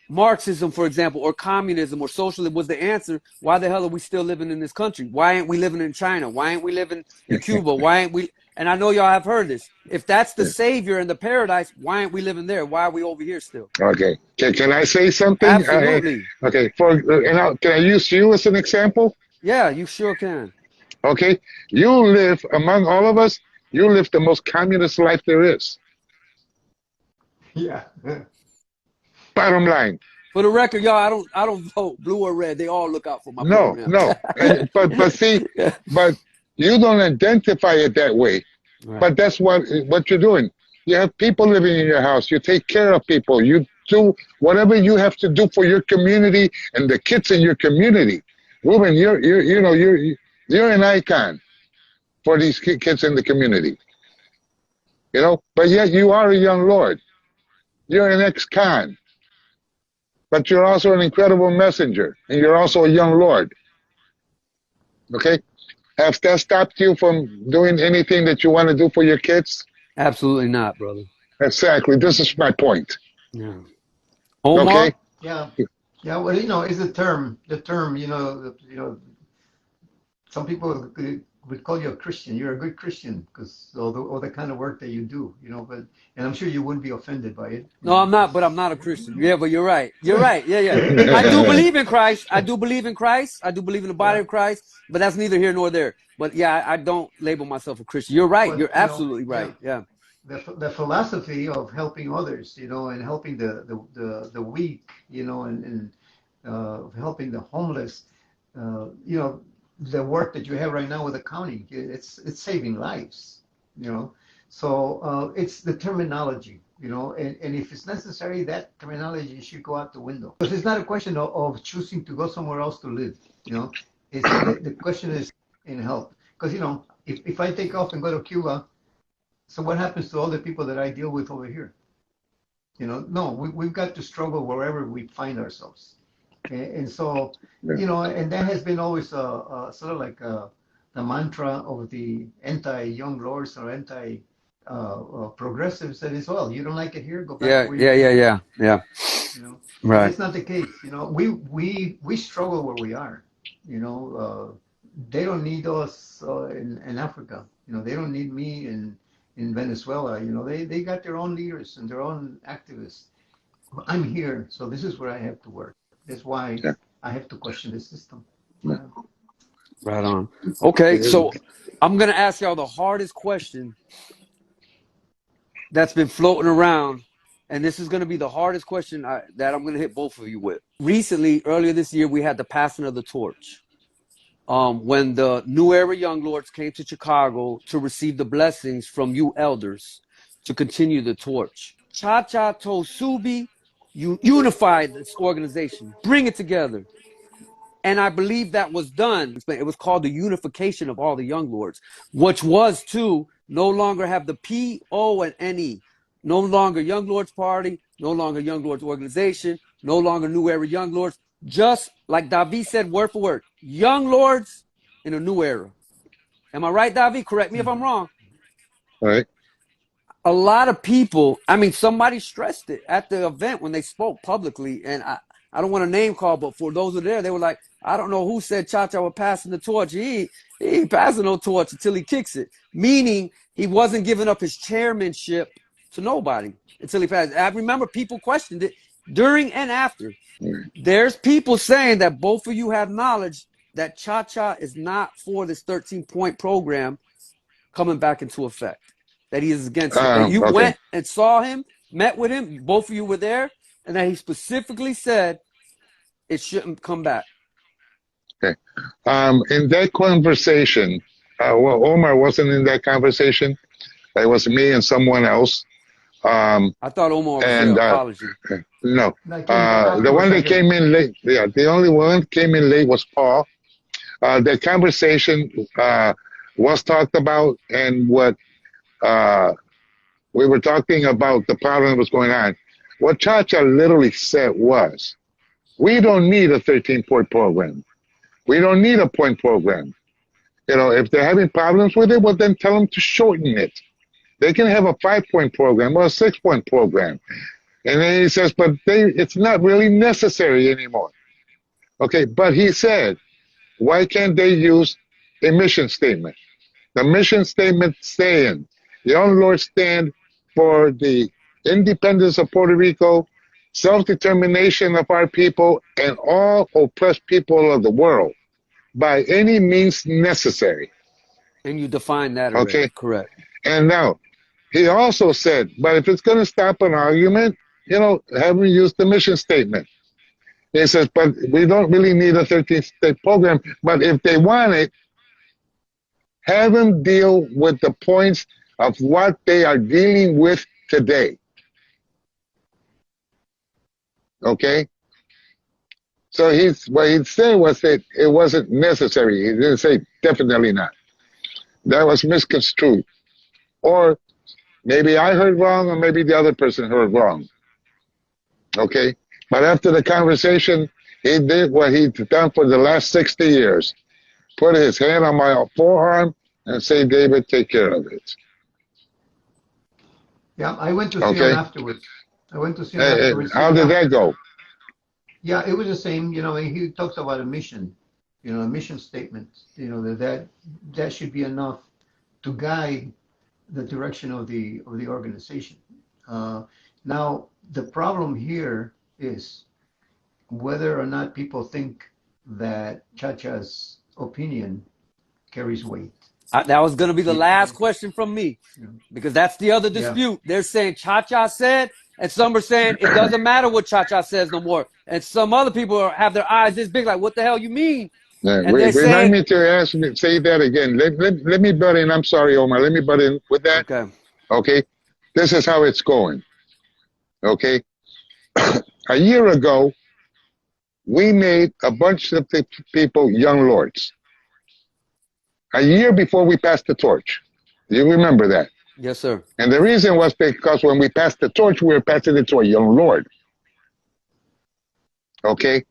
B: Marxism, for example, or communism or socialism was the answer, why the hell are we still living in this country? Why ain't we living in China? Why ain't we living in Cuba? Why ain't we? And I know y'all have heard this. If that's the savior and the paradise, why ain't we living there? Why are we over here still?
C: Okay. Can I say something?
B: Absolutely.
C: Okay. Can I use you as an example?
B: Yeah, you sure can.
C: Okay. You live among all of us. You live the most communist life there is.
D: Yeah.
C: Bottom line.
B: For the record, y'all, I don't vote blue or red. They all look out for my program.
C: No. But see, but you don't identify it that way. Right. But that's what you're doing. You have people living in your house. You take care of people. You do whatever you have to do for your community and the kids in your community. Ruben, you're an icon for these kids in the community. You know, but yet you are a young lord. You're an ex-con. But you're also an incredible messenger, and you're also a young lord. Okay? Has that stopped you from doing anything that you want to do for your kids?
B: Absolutely not, brother.
C: Exactly. This is my point.
B: Yeah. Omar?
D: Okay? Yeah. Yeah, well, it's the term, some people would call you a Christian. You're a good Christian because all the kind of work that you do, and I'm sure you wouldn't be offended by it.
B: No, I'm not, but I'm not a Christian. Yeah, but you're right. You're right. Yeah. I do believe in Christ. I do believe in Christ. I do believe in the body of Christ, but that's neither here nor there. But yeah, I don't label myself a Christian. You're right. You're absolutely right. Yeah.
D: The philosophy of helping others, and helping the weak, and helping the homeless, the work that you have right now with accounting, it's saving lives, So it's the terminology, and if it's necessary, that terminology should go out the window. Because it's not a question of choosing to go somewhere else to live, It's the question is in help. Because if I take off and go to Cuba, so what happens to all the people that I deal with over here? No, we've got to struggle wherever we find ourselves. And so, and that has been always sort of like the mantra of the anti-young lords or anti-progressives that is, well, you don't like it here, go back.
B: Yeah. Right.
D: It's not the case. We struggle where we are. They don't need us in Africa. They don't need me in Venezuela. They got their own leaders and their own activists. I'm here, so this is where I have to work. That's why I have to question the system.
B: Right on. Okay, so I'm going to ask y'all the hardest question that's been floating around, and this is going to be the hardest question that I'm going to hit both of you with. Recently, earlier this year, we had the passing of the torch. when the New Era Young Lords came to Chicago to receive the blessings from you elders to continue the torch. Cha-Cha told Subi, you unify this organization, bring it together. And I believe that was done. It was called the unification of all the Young Lords, which was to no longer have the P, O, and N-E. No longer Young Lords Party, no longer Young Lords Organization, no longer New Era Young Lords. Just like David said, word for word, Young Lords in a new era. Am I right, David? Correct me if I'm wrong.
C: Right.
B: A lot of people, I mean, somebody stressed it at the event when they spoke publicly, and I don't want to name call, but for those who were there, they were like, I don't know who said Cha-Cha was passing the torch. He ain't passing no torch until he kicks it, meaning he wasn't giving up his chairmanship to nobody until he passed. I remember people questioned it during and after. There's people saying that both of you have knowledge that Cha-Cha is not for this 13-point program coming back into effect, that he is against it. That you went and saw him, met with him, both of you were there, and that he specifically said it shouldn't come back.
C: Okay. In that conversation, well, Omar wasn't in that conversation. It was me and someone else.
B: I thought Omar was there. Apology.
C: No. The one that came in late, yeah, the only one that came in late was Paul. The conversation was talked about, and what we were talking about the problem that was going on. What Cha-Cha literally said was, we don't need a 13-point program. We don't need a point program. You know, if they're having problems with it, well, then tell them to shorten it. They can have a 5-point program or a 6-point program. And then he says, but it's not really necessary anymore. Okay, but he said, why can't they use a mission statement? The mission statement saying, the Young Lords stand for the independence of Puerto Rico, self-determination of our people, and all oppressed people of the world by any means necessary.
B: And you define that already. Okay, correct.
C: And now, he also said, but if it's going to stop an argument, you know, have them use the mission statement. He says, but we don't really need a 13-state program, but if they want it, have them deal with the points of what they are dealing with today. Okay? So what he said was that it wasn't necessary. He didn't say definitely not. That was misconstrued. Or maybe I heard wrong, or maybe the other person heard wrong. Okay? But after the conversation, he did what he's done for the last 60 years. Put his hand on my forearm and say, David, take care of it.
D: Yeah, I went to see him afterwards.
C: How did that go?
D: Yeah, it was the same. You know, he talks about a mission, you know, a mission statement, you know, that should be enough to guide the direction of the organization. Now, the problem here is whether or not people think that Cha-Cha's opinion carries weight.
B: That was going to be the last question from me, because that's the other dispute. They're saying Cha-Cha said, and some are saying it doesn't matter what Cha-Cha says no more. And some other people have their eyes this big, like, what the hell you mean?
C: Yeah, remind me to say that again. Let me butt in. I'm sorry, Omar. Let me butt in with that.
B: Okay.
C: Okay. This is how it's going. Okay. A year ago, we made a bunch of the people Young Lords. A year before we passed the torch. You remember that?
B: Yes, sir.
C: And the reason was because when we passed the torch, we were passing it to a Young Lord. Okay?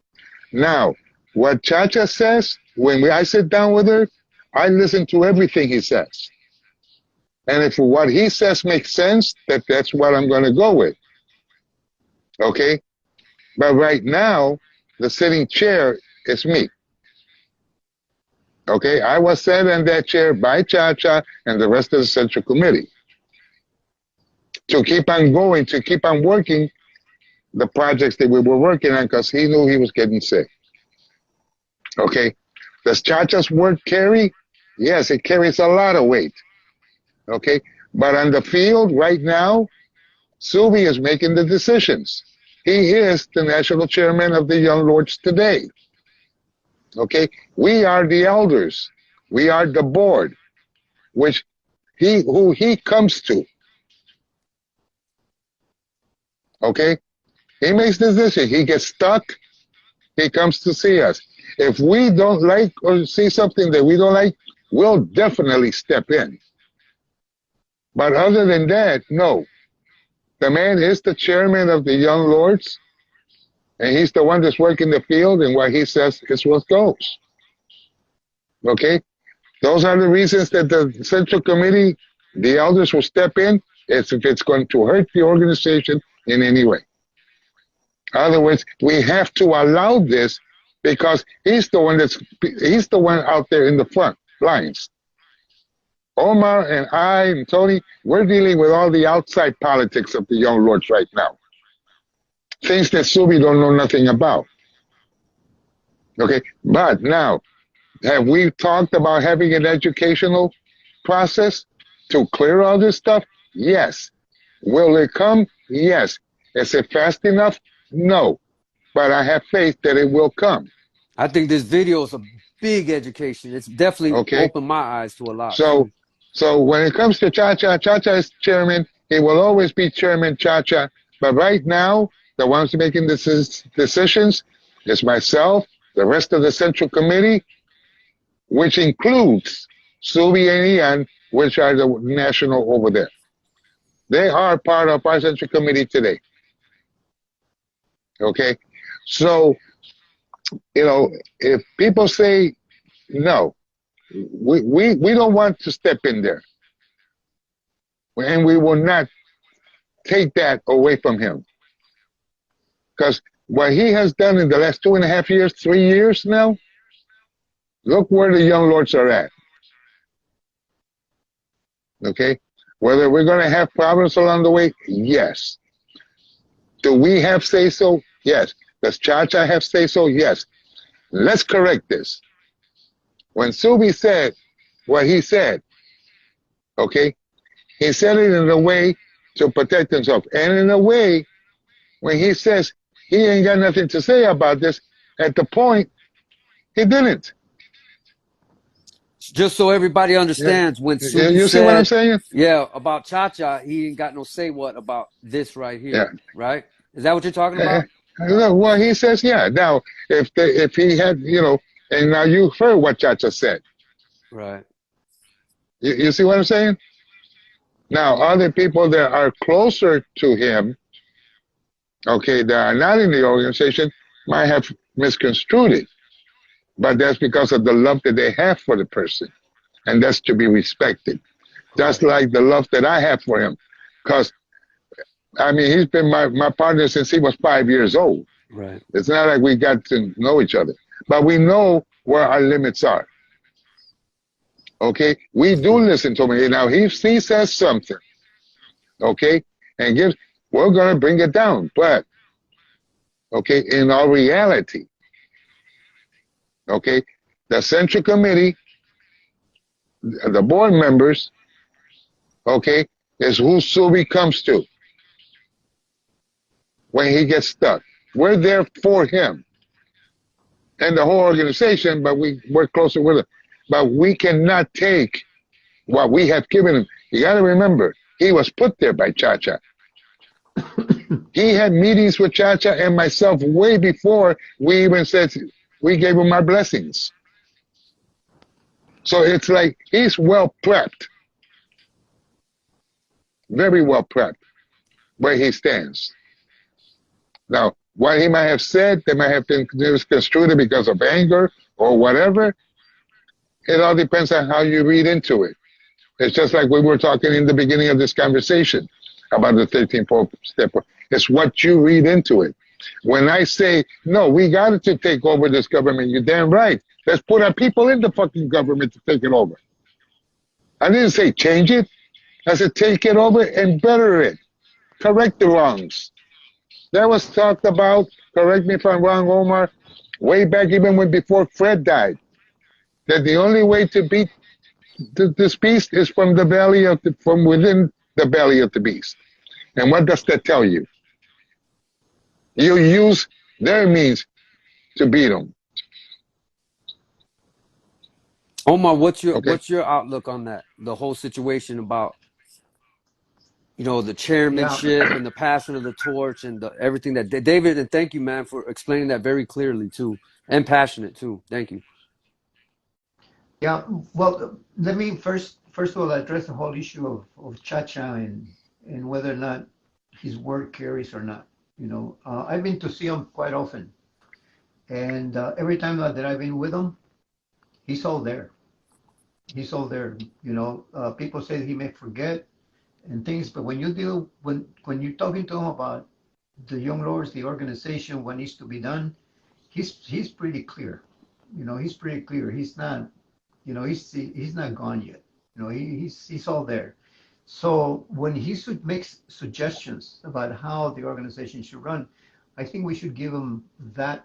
C: Now, what Cha-Cha says, when I sit down with her, I listen to everything he says. And if what he says makes sense, that's what I'm going to go with. Okay? But right now, the sitting chair is me. Okay? I was set in that chair by Cha-Cha and the rest of the Central Committee to keep on going, to keep on working the projects that we were working on, because he knew he was getting sick. Okay? Does Cha-Cha's word carry? Yes, it carries a lot of weight. Okay? But on the field right now, Subi is making the decisions. He is the national chairman of the Young Lords today. Okay? We are the elders. We are the board, which who he comes to. Okay? He makes the decision. He gets stuck. He comes to see us. If we don't like or see something that we don't like, we'll definitely step in. But other than that, no. The man is the chairman of the Young Lords, and he's the one that's working the field, and what he says is what goes. Okay? Those are the reasons that the Central Committee, the elders will step in if it's going to hurt the organization in any way. Otherwise, we have to allow this because he's the one out there in the front lines. Omar and I and Tony, we're dealing with all the outside politics of the Young Lords right now. Things that Subi don't know nothing about. Okay, but now, have we talked about having an educational process to clear all this stuff? Yes. Will it come? Yes. Is it fast enough? No. But I have faith that it will come.
B: I think this video is a big education. It's definitely opened my eyes to a lot.
C: So when it comes to Chacha, Chacha is chairman. He will always be chairman, Chacha. But right now, the ones making decisions is myself, the rest of the Central Committee, which includes Subi and Ian, which are the national over there. They are part of our Central Committee today. Okay? So, if people say no, we don't want to step in there. And we will not take that away from him. Because what he has done in the last 2.5 years, 3 years now, look where the Young Lords are at. Okay? Whether we're going to have problems along the way, yes. Do we have say-so? Yes. Does Chacha have say-so? Yes. Let's correct this. When Subi said what he said, okay, he said it in a way to protect himself. And in a way, when he says he ain't got nothing to say about this, at the point, he didn't.
B: Just so everybody understands, when Subi
C: you see what I'm saying?
B: Yeah, about Chacha, he ain't got no say what about this right here, right? Is that what you're talking about?
C: Well, he says, yeah. Now, if he had, and now you heard what Chacha said.
B: Right.
C: You see what I'm saying? Now, other people that are closer to him, okay, that are not in the organization, might have misconstrued it. But that's because of the love that they have for the person. And that's to be respected. Just like the love that I have for him. Because, he's been my partner since he was 5 years old.
B: Right.
C: It's not like we got to know each other. But we know where our limits are. Okay? We do listen to him. Now, he says something. Okay? And we're going to bring it down. But, okay, in our reality, okay, the Central Committee, the board members, okay, is who Subi comes to when he gets stuck. We're there for him and the whole organization, but we're closer with him. But we cannot take what we have given him. You got to remember, he was put there by Chacha. He had meetings with Chacha and myself way before we even said we gave him our blessings. So it's like he's well prepped. Very well prepped where he stands. Now, what he might have said, they might have been misconstrued because of anger or whatever. It all depends on how you read into it. It's just like we were talking in the beginning of this conversation about the 13th step. It's what you read into it. When I say, no, we got to take over this government, you're damn right. Let's put our people in the fucking government to take it over. I didn't say change it. I said take it over and better it. Correct the wrongs. That was talked about, correct me if I'm wrong, Omar, way back even before Fred died. That the only way to beat this beast is from within the belly of the beast. And what does that tell you? You use their means to beat them.
B: Omar,
C: Okay.
B: what's your outlook on that? The whole situation about, the
D: Yeah,
B: chairmanship and the passing of the torch and everything that David, and thank you, man, for explaining that very clearly too, and passionate too. Thank you.
D: yeah. Well, let me first of all address the whole issue of Chacha and whether or not his word carries or not. I've been to see him quite often, and every time that I've been with him, he's all there. He's all there. People say he may forget and things, but when you're talking to him about the young lords, the organization, what needs to be done, he's pretty clear. He's pretty clear. He's not, he's not gone yet. He's all there. So when makes suggestions about how the organization should run, I think we should give him that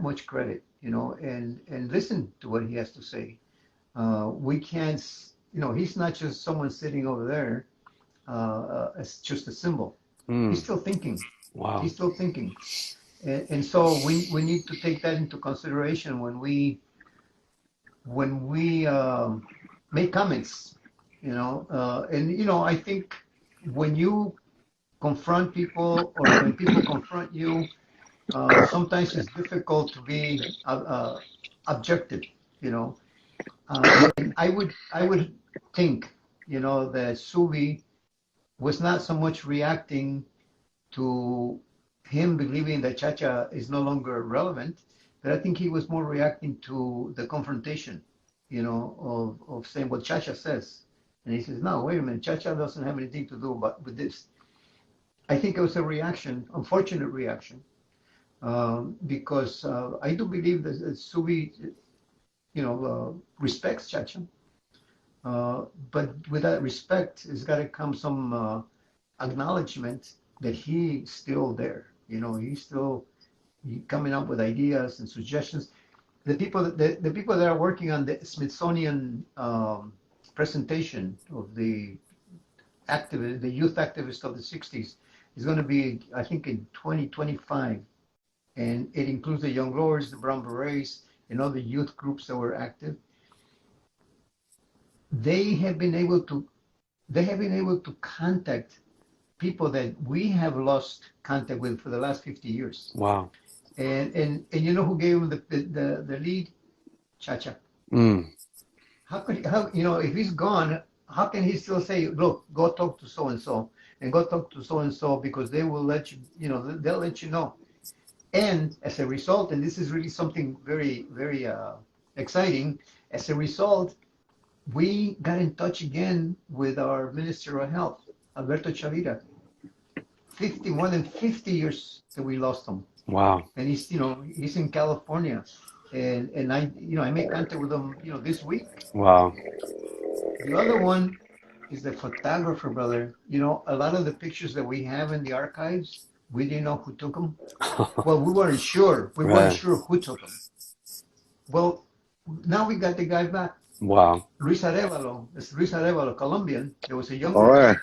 D: much credit, and listen to what he has to say. We can't, he's not just someone sitting over there as just a symbol. He's
B: Mm,
D: still thinking.
B: wow.
D: He's still thinking. And so we need to take that into consideration when we make comments, I think when you confront people or when people confront you, sometimes it's difficult to be objective, you know. And I would think, that Subi was not so much reacting to him believing that Chacha is no longer relevant, but I think he was more reacting to the confrontation, of saying what Chacha says. And he says, no, wait a minute, Chacha doesn't have anything to do with this. I think it was a reaction, unfortunate reaction, because I do believe that Subi, respects Chacha. But with that respect, it's got to come some acknowledgement that he's still there. He's still coming up with ideas and suggestions. The people that are working on the Smithsonian presentation of the youth activists of the 60s is going to be, I think, in 2025. And it includes the Young Lords, the Brown Berets, and other youth groups that were active. They have been able to contact people that we have lost contact with for the last 50 years.
B: Wow.
D: And you know who gave him the lead? Chacha.
B: Mm,
D: If he's gone, how can he still say, look, go talk to so and so and go talk to so and so, because they will let you, they'll let you know. And as a result, and this is really something very, very exciting, as a result, we got in touch again with our Minister of Health, Alberto Chavira. More than 50 years that we lost him.
B: wow.
D: And he's in California. And I made contact with him, this week.
B: Wow.
D: The other one is the photographer, brother. A lot of the pictures that we have in the archives, we didn't know who took them. Well, we weren't sure. We weren't
B: Right.
D: sure who took them. Well, now we got the guy back.
B: Wow.
D: Luis Arevalo, Colombian. There was a young
C: All right.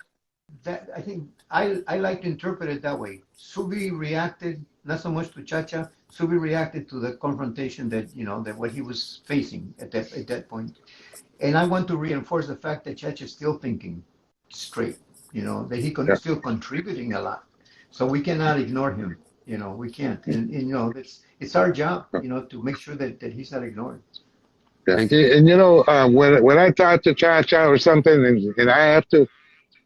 D: that I think I like to interpret it that way. Subi reacted not so much to Chacha. Subi reacted to the confrontation that that what he was facing at that point. And I want to reinforce the fact that Chacha is still thinking straight. That he
C: Yeah.
D: still contributing a lot. So we cannot ignore him. We can't. And it's our job. To make sure that he's not ignored.
C: Yeah.
B: Thank you.
C: And when I talk to Cha or something, and I have to,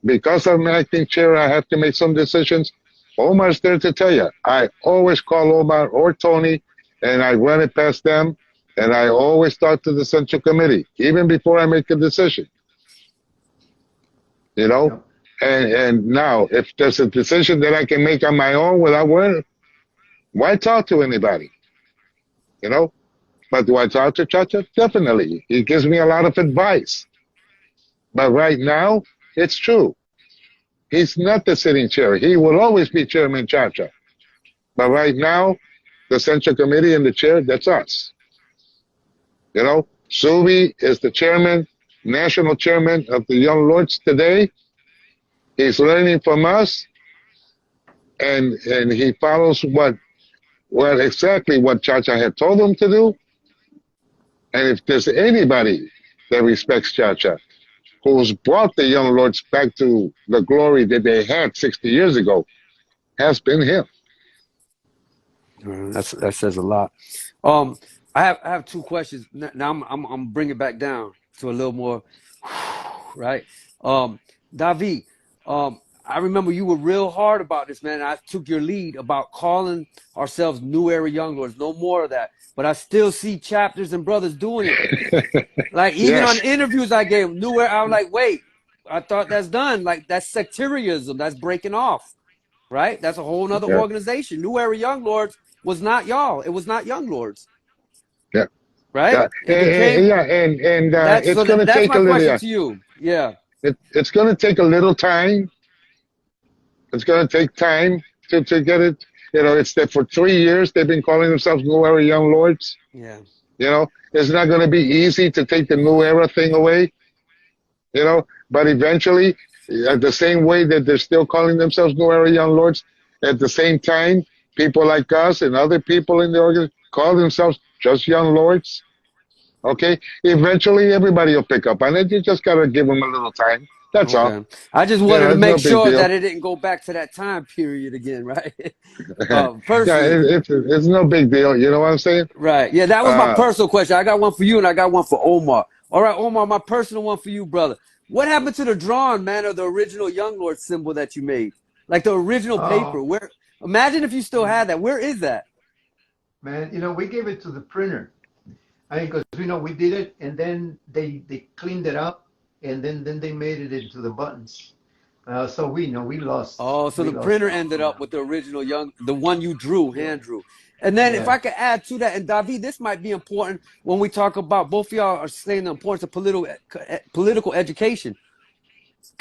C: because I'm acting chair, I have to make some decisions. Omar's there to tell you. I always call Omar or Tony, and I run it past them, and I always talk to the Central Committee, even before I make a decision.
D: Yep.
C: And now, if there's a decision that I can make on my own without worrying, why talk to anybody? But do I talk to Chacha? Definitely. He gives me a lot of advice. But right now, it's true. He's not the sitting chair. He will always be Chairman Chacha. But right now, the Central Committee and the chair, that's us. Subi is the chairman, national chairman of the Young Lords today. He's learning from us, and he follows what exactly what Chacha had told him to do. And if there's anybody that respects Cha-Cha, who's brought the young lords back to the glory that they had 60 years ago, has been him.
B: That says a lot. I have two questions. Now I'm bringing it back down to a little more, right? David, I remember you were real hard about this, man. I took your lead about calling ourselves New Era Young Lords. No more of that. But I still see chapters and brothers doing it. Like even on
C: Yes.
B: interviews I gave, New Era, I was like, wait, I thought that's done. Like that's sectarianism. That's breaking off, right? That's a whole nother
C: Yeah.
B: organization. New Era Young Lords was not y'all. It was not Young Lords,
C: Yeah.
B: right?
C: Yeah.
B: It became
C: And
B: that's
C: it's
B: so
C: going to
B: that's
C: take
B: my
C: a little.
B: question
C: Yeah,
B: to you. Yeah.
C: it's going to take a little time. It's going to take time to get it. You know, it's that for 3 years they've been calling themselves New Era Young Lords.
B: Yeah.
C: You know, it's not going to be easy to take the New Era thing away. You know, but eventually, the same way that they're still calling themselves New Era Young Lords, at the same time, people like us and other people in the organization call themselves just Young Lords. Okay, eventually everybody will pick up on it. You just got to give them a little time. That's all.
B: Okay. I just
C: You
B: wanted
C: know,
B: to
C: it's
B: make
C: no big
B: sure that
C: deal.
B: it didn't go back to that time period again, right?
C: Yeah,
B: Personally.
C: it's no big deal. You know what I'm saying?
B: Right. Yeah, that was my
C: Uh,
B: personal question. I got one for you and I got one for Omar. All right, Omar, my personal one for you, brother. What happened to the drawing, man, of the original Young Lord symbol that you made? Like the original paper.
D: Oh,
B: Where imagine if you still had that. Where is that?
D: man, we gave it to the printer. I mean, because we did it, and then they cleaned it up, and then they made it into the buttons. So we lost
B: Oh, so
D: we
B: the
D: lost
B: printer
D: that.
B: ended
D: Yeah,
B: up with the original the one you drew,
D: yeah,
B: hand drew. And then if
D: yeah.
B: I could add to that, and David, this might be important when we talk about both of y'all are saying the importance of political education.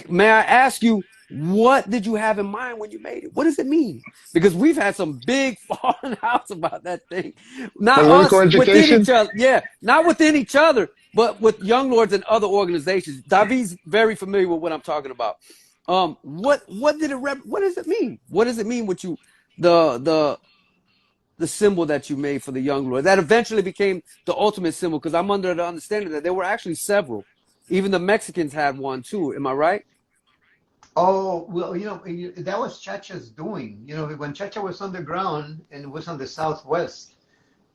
B: May I ask you, what did you have in mind when you made it? What does it mean? Because we've had some big falling outs about that thing. Not
C: Political
B: us within
C: education.
B: each other. Yeah, not within each other, but with Young Lords and other organizations. David's very familiar with what I'm talking about. What did what does it mean? What does it mean with you the the symbol that you made for the Young Lord that eventually became the ultimate symbol? Because I'm under the understanding that there were actually several. Even the Mexicans had one too. Am I right?
D: Oh, well, that was Chacha's doing. When Chacha was underground and was on the southwest,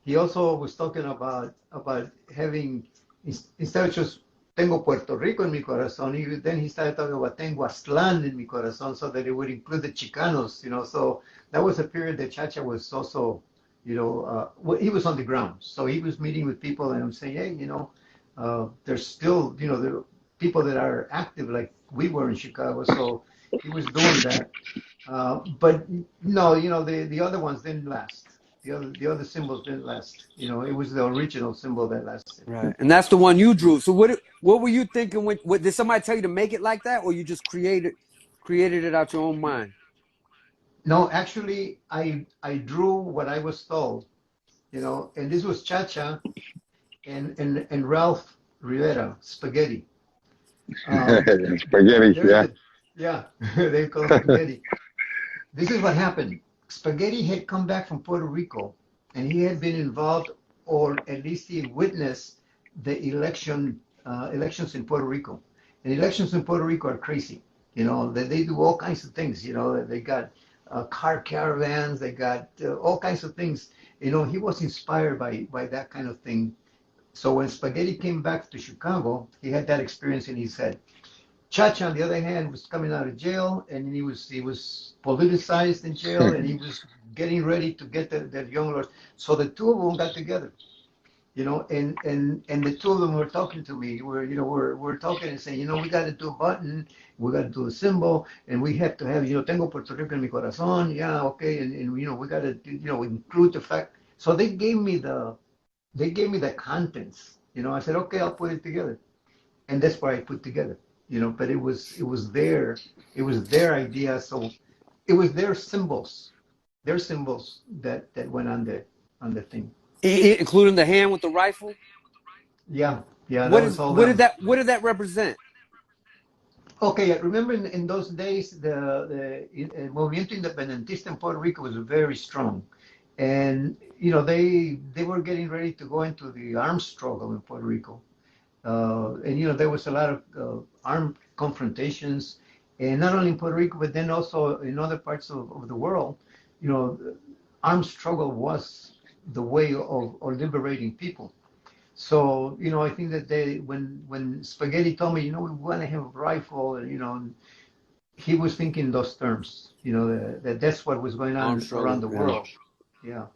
D: he also was talking about having, instead of just tengo Puerto Rico en mi corazón, then he started talking about tengo Aztlán en mi corazón, so that it would include the Chicanos. So that was a period that Chacha was also, he was on the ground. So he was meeting with people and I'm saying, hey, there's still, there are people that are active like we were in Chicago. So he was doing that. But no, the other ones didn't last. The other symbols didn't last. It was the original symbol that lasted.
B: Right. And that's the one you drew. So what were you thinking when did somebody tell you to make it like that, or you just created it out your own mind?
D: No, actually, I drew what I was told, and this was Chacha and Ralph Rivera, Spaghetti.
C: Spaghetti.
D: There's
C: Yeah.
D: the, yeah, they call him Spaghetti. This is what happened. Spaghetti had come back from Puerto Rico, and he had been involved, or at least he witnessed the elections in Puerto Rico. And elections in Puerto Rico are crazy. They do all kinds of things. They got car caravans, they got all kinds of things. He was inspired by that kind of thing. So when Spaghetti came back to Chicago, he had that experience in his head. Chacha, on the other hand, was coming out of jail, and he was politicized in jail, and he was getting ready to get that young lord. So the two of them got together, and the two of them were talking to me. We're talking and saying, we got to do a button, we got to do a symbol, and we have to have, tengo Puerto Rico en mi corazón, yeah, okay, and we got to, include the fact. So they gave me the contents. I said, okay, I'll put it together, and that's what I put together. But it was their idea. So it was their symbols that went on the thing.
B: Including the hand with the rifle?
D: Yeah, yeah, that was all them.
B: What did that represent?
D: Okay, I remember in those days the Movimiento Independentista in Puerto Rico was very strong, and they were getting ready to go into the arms struggle in Puerto Rico. And there was a lot of armed confrontations, and not only in Puerto Rico, but then also in other parts of the world. Armed struggle was the way of liberating people. So I think that when Spaghetti told me, we want to have a rifle, and he was thinking those terms. That's what was going
B: Armed
D: on
B: struggle,
D: around the
B: yeah.
D: world. Yeah.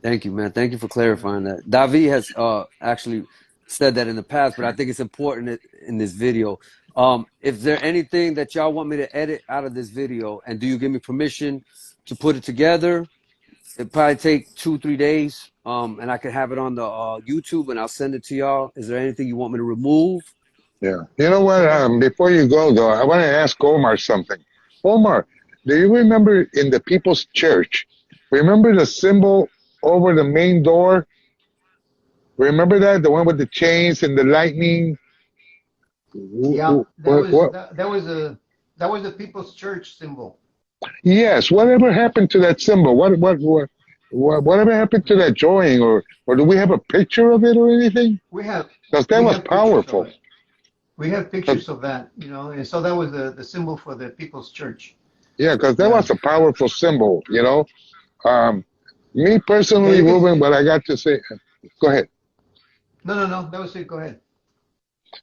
B: Thank you, man. Thank you for clarifying that. Davi has actually said that in the past, but I think it's important in this video. Is there anything that y'all want me to edit out of this video, and do you give me permission to put it together? It probably take 2-3 days, and I can have it on the YouTube, and I'll send it to y'all. Is there anything you want me to remove?
C: Yeah. You know what? Before you go, though, I want to ask Omar something. Omar, do you remember in the People's Church? Remember the symbol over the main door? Remember that, the one with the chains and the lightning?
D: Yeah,
C: What?
D: that was the People's Church symbol.
C: Yes. Whatever happened to that symbol? Whatever happened to that drawing, or do we have a picture of it or anything?
D: We have
C: Because that
D: we
C: was
D: have pictures of
C: powerful.
D: it. We have pictures of that, and so that was the symbol for the People's Church.
C: Yeah, because that
D: Yeah.
C: was a powerful symbol. Me personally,
D: Yeah, you can
C: Ruben,
D: see-
C: what I got to say. Go ahead.
D: No, that was it. Go ahead.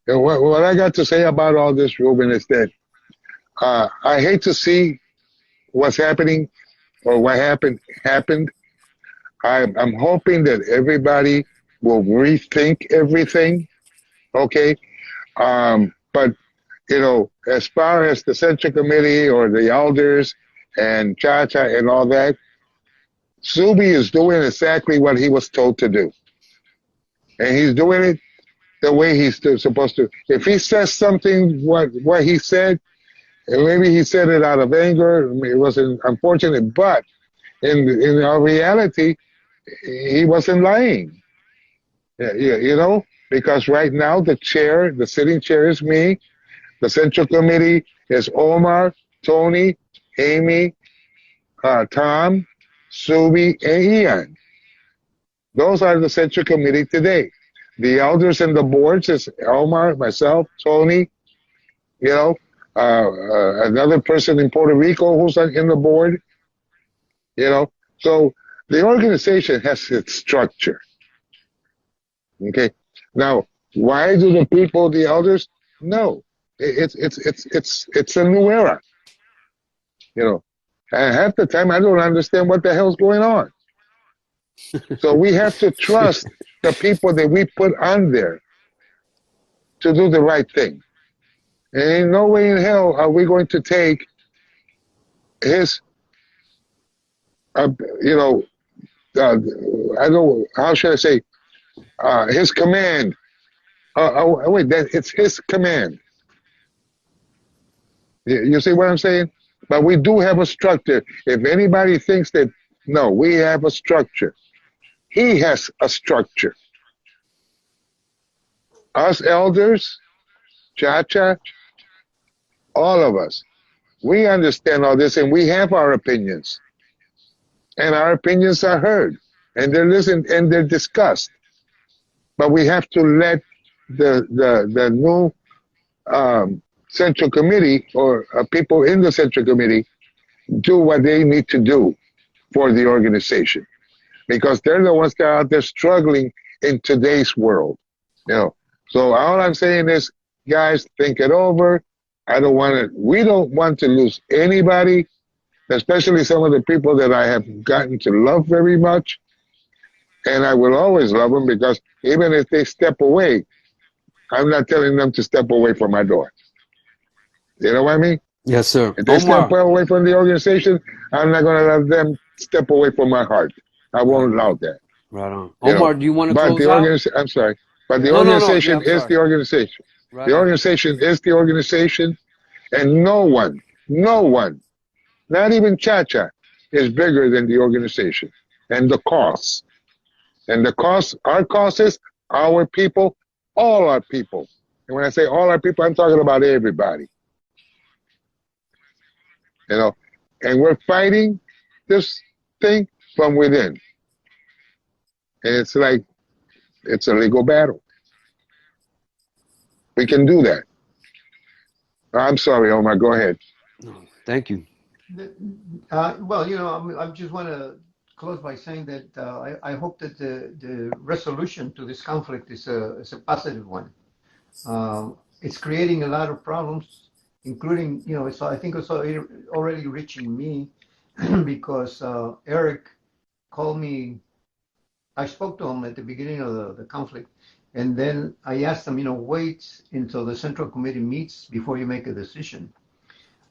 C: What I got to say about all this, Ruben, is that I hate to see what's happening or what happened. I'm hoping that everybody will rethink everything. Okay. But as far as the Central Committee or the elders and Chacha and all that, Subi is doing exactly what he was told to do. And he's doing it the way he's supposed to. If he says something, what he said, and maybe he said it out of anger, it was unfortunate, but in our reality, he wasn't lying. Because right now the sitting chair is me. The Central Committee is Omar, Tony, Amy, Tom, Subi, and Ian. Those are the Central Committee today. The elders and the boards is Omar, myself, Tony, another person in Puerto Rico who's in the board. So the organization has its structure. Okay. Now, why do the people, the elders? No, it's a new era. And half the time I don't understand what the hell's going on. So we have to trust the people that we put on there to do the right thing. And in no way in hell are we going to take his, I don't, how should I say, his command. Wait, it's his command. You see what I'm saying? But we do have a structure. If anybody thinks that, no, we have a structure. He has a structure. Us elders, Chacha, all of us, we understand all this and we have our opinions. And our opinions are heard and they're listened and they're discussed. But we have to let the new Central Committee or people in the Central Committee do what they need to do for the organization. Because they're the ones that are out there struggling in today's world. So all I'm saying is, guys, think it over. We don't want to lose anybody, especially some of the people that I have gotten to love very much. And I will always love them because even if they step away, I'm not telling them to step away from my door. You know what I mean?
B: Yes, sir.
C: If they
B: Omar,
C: step away from the organization, I'm not going to let them step away from my heart. I won't allow that.
B: right on. Omar, do you want to
C: But
B: close out?
C: I'm sorry. But the
B: No. Yeah,
C: organization
B: I'm
C: is
B: sorry.
C: the organization.
B: Right
C: The
B: on.
C: organization is the organization, and no one, not even Chacha, is bigger than the organization and the cause. And our cause is our people, all our people. And when I say all our people, I'm talking about everybody. And we're fighting this thing from within. And it's like, it's a legal battle. We can do that. I'm sorry, Omar, go ahead.
B: No, thank you.
D: Well, I just want to close by saying that I hope that the resolution to this conflict is a positive one. It's creating a lot of problems, including, I think it's already reaching me because Eric called me. I spoke to him at the beginning of the conflict, and then I asked him, wait until the Central Committee meets before you make a decision.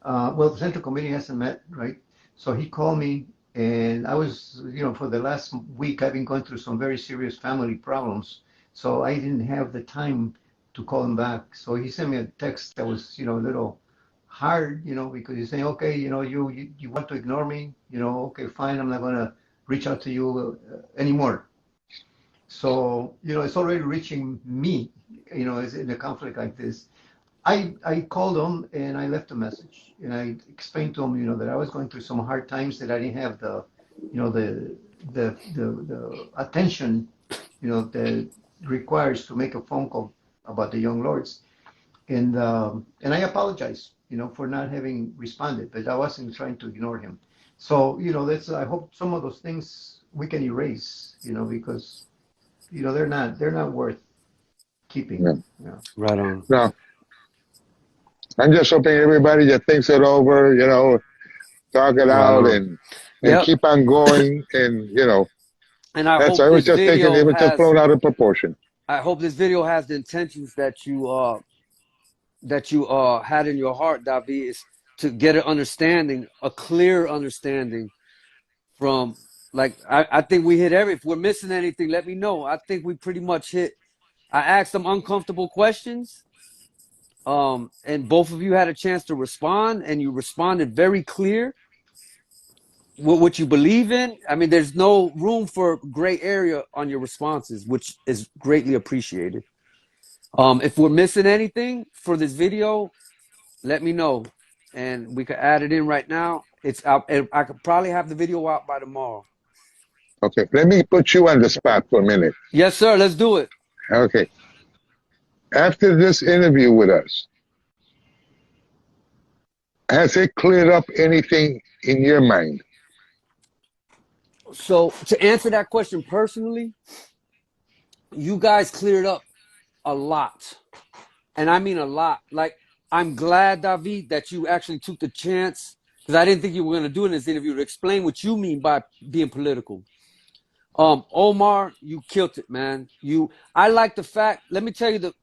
D: Well, the Central Committee hasn't met, right? So he called me, and I was, for the last week, I've been going through some very serious family problems. So I didn't have the time to call him back. So he sent me a text that was, a little hard, because he's saying, okay, you want to ignore me, okay, fine, I'm not going to reach out to you anymore. So, it's already reaching me, as in a conflict like this. I called him and I left a message and I explained to him, that I was going through some hard times, that I didn't have the attention, that requires to make a phone call about the young lords. And I apologize, for not having responded, but I wasn't trying to ignore him. So, I hope some of those things we can erase, because, they're not worth keeping.
C: Yeah.
B: Right on.
C: No, I'm just hoping everybody that thinks it over, talk it out and
B: Yep.
C: keep on going. And,
B: And I
C: that's
B: hope
C: I was
B: this
C: just thinking it
B: video
C: was just blown out of proportion.
B: I hope this video has the intentions that you had in your heart, David, is to get an understanding, a clear understanding from, like, I think we hit if we're missing anything, let me know. I think we pretty much hit. I asked some uncomfortable questions, and both of you had a chance to respond, and you responded very clear with what you believe in. I mean, there's no room for gray area on your responses, which is greatly appreciated. If we're missing anything for this video, let me know, and we could add it in right now. It's out, and I could probably have the video out by tomorrow.
C: Okay, let me put you on the spot for a minute.
B: Yes, sir. Let's do it.
C: Okay. After this interview with us, has it cleared up anything in your mind?
B: So to answer that question personally, you guys cleared up a lot, and I mean a lot. Like, I'm glad, David, that you actually took the chance, because I didn't think you were going to do in this interview, to explain what you mean by being political. Omar, you killed it, man. I like the fact, let me tell you,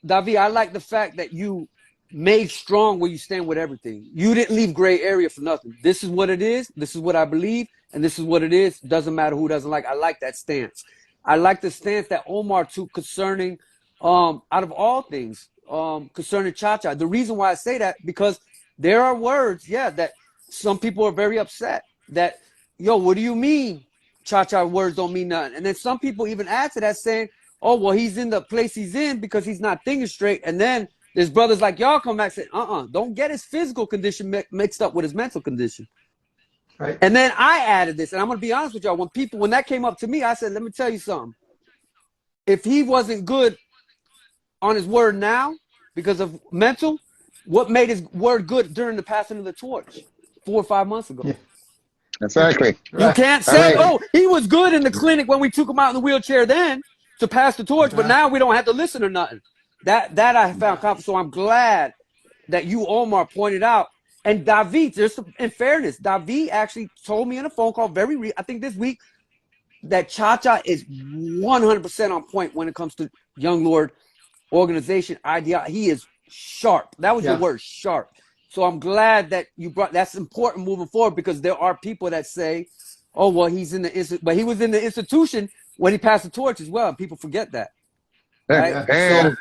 B: David, I like the fact that you made strong where you stand with everything. You didn't leave gray area for nothing. This is what it is. This is what I believe. And this is what it is. Doesn't matter who doesn't like. I like that stance. I like the stance that Omar took concerning, out of all things, concerning Cha-Cha. The reason why I say that, because there are words, that some people are very upset that, what do you mean Cha-Cha words don't mean nothing? And then some people even add to that saying, oh, well, he's in the place he's in because he's not thinking straight. And then there's brothers like y'all come back and say, don't get his physical condition mixed up with his mental condition.
D: Right.
B: And then I added this, and I'm going to be honest with y'all. When that came up to me, I said, let me tell you something. If he wasn't good on his word now because of mental, what made his word good during the passing of the torch 4 or 5 months ago?
D: Yeah.
C: Exactly.
B: You can't say, he was good in the clinic when we took him out in the wheelchair then to pass the torch, but now we don't have to listen or nothing. That I found confident. So I'm glad that you, Omar, pointed out. And David, in fairness, David actually told me in a phone call I think this week, that Cha-Cha is 100% on point when it comes to Young Lord organization idea. He is sharp. That was your word, sharp. So I'm glad that you that's important moving forward, because there are people that say, oh, well, but he was in the institution when he passed the torch as well. And people forget that. Right?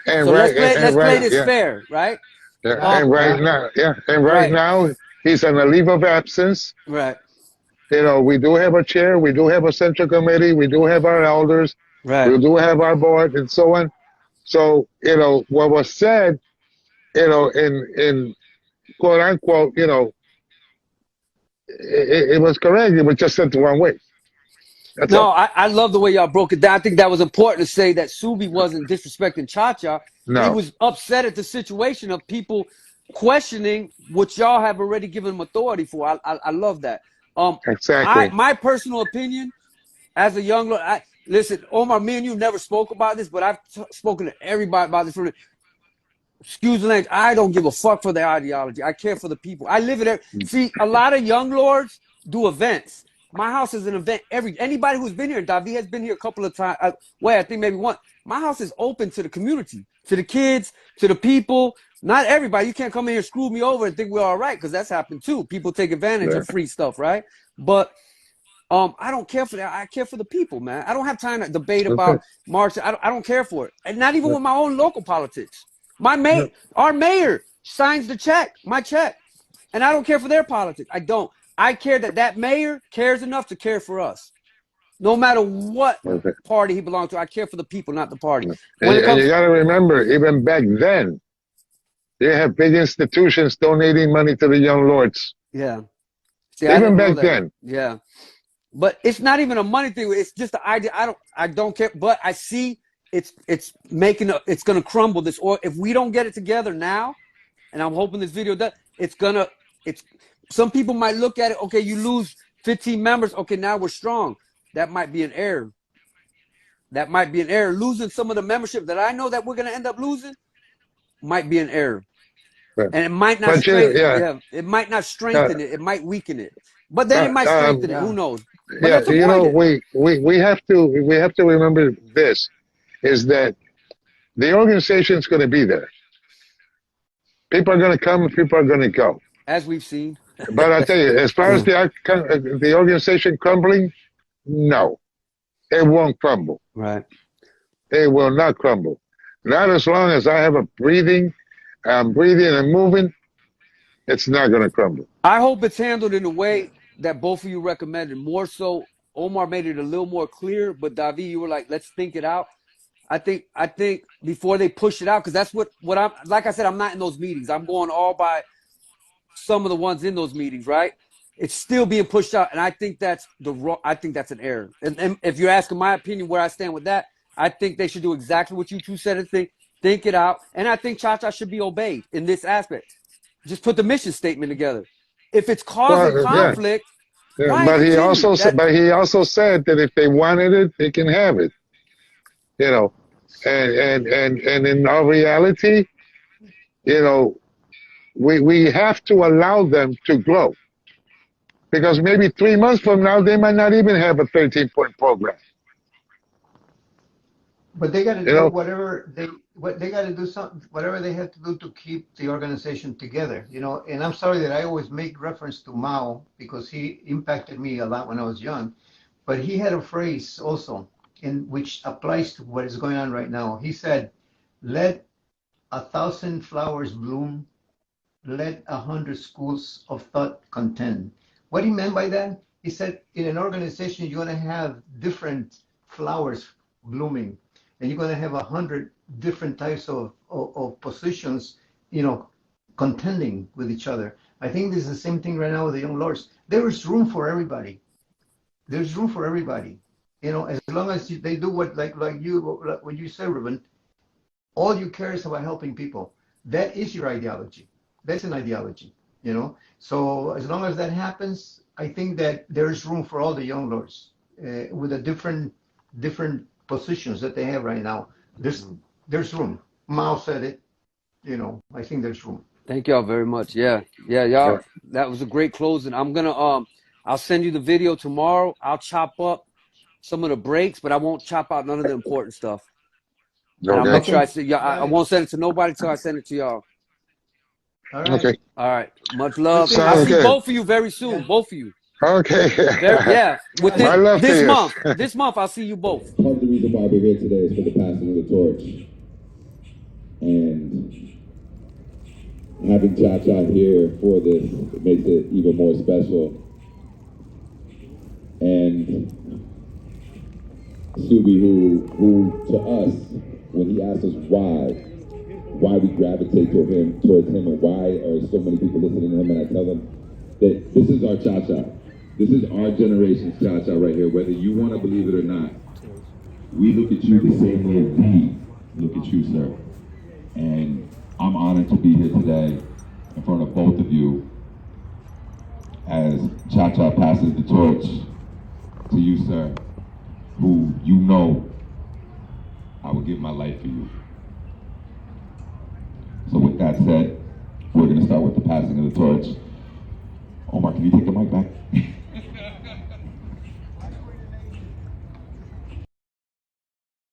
B: Let's play this fair, right?
C: And right now, he's on a leave of absence.
B: Right.
C: We do have a chair, we do have a central committee, we do have our elders, we do have our board, and so on. So, what was said, in quote unquote, it was correct. It was just said the wrong way. That's
B: No,
C: all.
B: I love the way y'all broke it down. I think that was important to say that Subi wasn't disrespecting Cha-Cha. He
C: No,
B: was upset at the situation of people questioning what y'all have already given him authority for. I love that.
C: exactly.
B: My personal opinion as a young lord, listen, Omar, me and you never spoke about this, but I've spoken to everybody about this. Excuse the language. I don't give a fuck for their ideology. I care for the people. I live in there. See, a lot of young lords do events. My house is an event. Anybody who's been here, Davi has been here a couple of times. I think maybe one. My house is open to the community, to the kids, to the people. Not everybody. You can't come in here, screw me over, and think we're all right, because that's happened too. People take advantage
C: Yeah.
B: of free stuff, right? But I don't care for that. I care for the people, man. I don't have time to debate
C: Okay.
B: about March. I don't care for it, and not even
C: Yeah.
B: with my own local politics.
C: Yeah.
B: Our mayor signs the check, my check, and I don't care for their politics. I don't. I care that mayor cares enough to care for us, no matter what
C: Okay.
B: party he belongs to. I care for the people, not the party.
C: Yeah.
B: When it
C: And you
B: comes,
C: got to remember, even back then, you have big institutions donating money to the young lords.
B: yeah. See, I
C: Even
B: didn't know
C: back
B: that.
C: then.
B: Yeah. But it's not even a money thing. It's just the idea. I don't care. But I see it's it's gonna crumble. Or if we don't get it together now, and I'm hoping this video does, it's some people might look at it, okay, you lose 15 members, okay, now we're strong. That might be an error. That might be an error. Losing some of the membership that I know that we're gonna end up losing might be an error.
C: But,
B: And it might not
C: but yeah,
B: it might not
C: uh,
B: strengthen it. It might weaken it. But then it might
C: um,
B: strengthen it. Who knows? But
C: yeah,
B: let's avoid it.
C: we have to remember this is that the organization is going to be there. People are going to come, people are going to go.
B: As we've seen.
C: But I tell you, as far as the organization crumbling, no, it won't crumble.
B: Right.
C: It will not crumble. Not as long as I have I'm breathing and moving. It's not going to crumble.
B: I hope it's handled in a way that both of you recommended. More so, Omar made it a little more clear, but Davi, you were like, let's think it out. I think before they push it out, because that's what I'm like I said, I'm not in those meetings. I'm going all by some of the ones in those meetings, right? It's still being pushed out, and I think that's an error. And if you're asking my opinion where I stand with that, I think they should do exactly what you two said and think it out. And I think Cha-Cha should be obeyed in this aspect. Just put the mission statement together. If it's causing
C: Well, yeah,
B: conflict,
C: yeah.
B: why continue?
C: But he also said that if they wanted it, they can have it. You know, and in our reality, you know, we have to allow them to grow because maybe 3 months from now they might not even have a 13-point program.
D: But they got to
C: You
D: do
C: know,
D: what they got to do something whatever they have to do to keep the organization together. You know, and I'm sorry that I always make reference to Mao because he impacted me a lot when I was young. But he had a phrase also, in which applies to what is going on right now. He said, "Let 1,000 flowers bloom, let 100 schools of thought contend." What he meant by that, he said, in an organization, you're going to have different flowers blooming, and you're going to have 100 different types of positions, you know, contending with each other. I think this is the same thing right now with the young lords. There is room for everybody. There's room for everybody. You know, as long as they do what what you say, Ruben, all you care is about helping people. That is your ideology. That's an ideology, you know. So as long as that happens, I think that there's room for all the young lords with the different positions that they have right now. There's room. Mao said it, you know. I think there's room.
B: Thank y'all very much. Yeah,
C: yeah.
B: y'all. That was a great closing. I'm gonna I'll send you the video tomorrow. I'll chop up some of the breaks, but I won't chop out none of the important stuff. And I'll make
C: Okay.
B: sure I see y'all. I won't send it to nobody till I send it to y'all.
D: All right.
C: Okay.
B: All right. Much love.
D: Listen,
B: I'll
C: Sounds
B: see
C: good.
B: both of you very soon.
D: Yeah.
B: Both of you.
C: Okay.
B: Yeah.
C: My
B: Within
C: love to
B: this
C: you.
B: month. This month I'll see you both.
A: Part of the reason why we're here today is for the passing of the torch. And having Cha-Cha here for this, it makes it even more special. And Subi, who to us, when he asked us why we gravitate towards him, and why are so many people listening to him, and I tell them that this is our Cha-Cha. This is our generation's Cha-Cha right here, whether you want to believe it or not. We look at you the same way we look at you, sir. And I'm honored to be here today in front of both of you as Cha-Cha passes the torch to you, sir, who you know I would give my life for you. So with that said, we're going to start with the passing of the torch. Omar, can you take the mic back?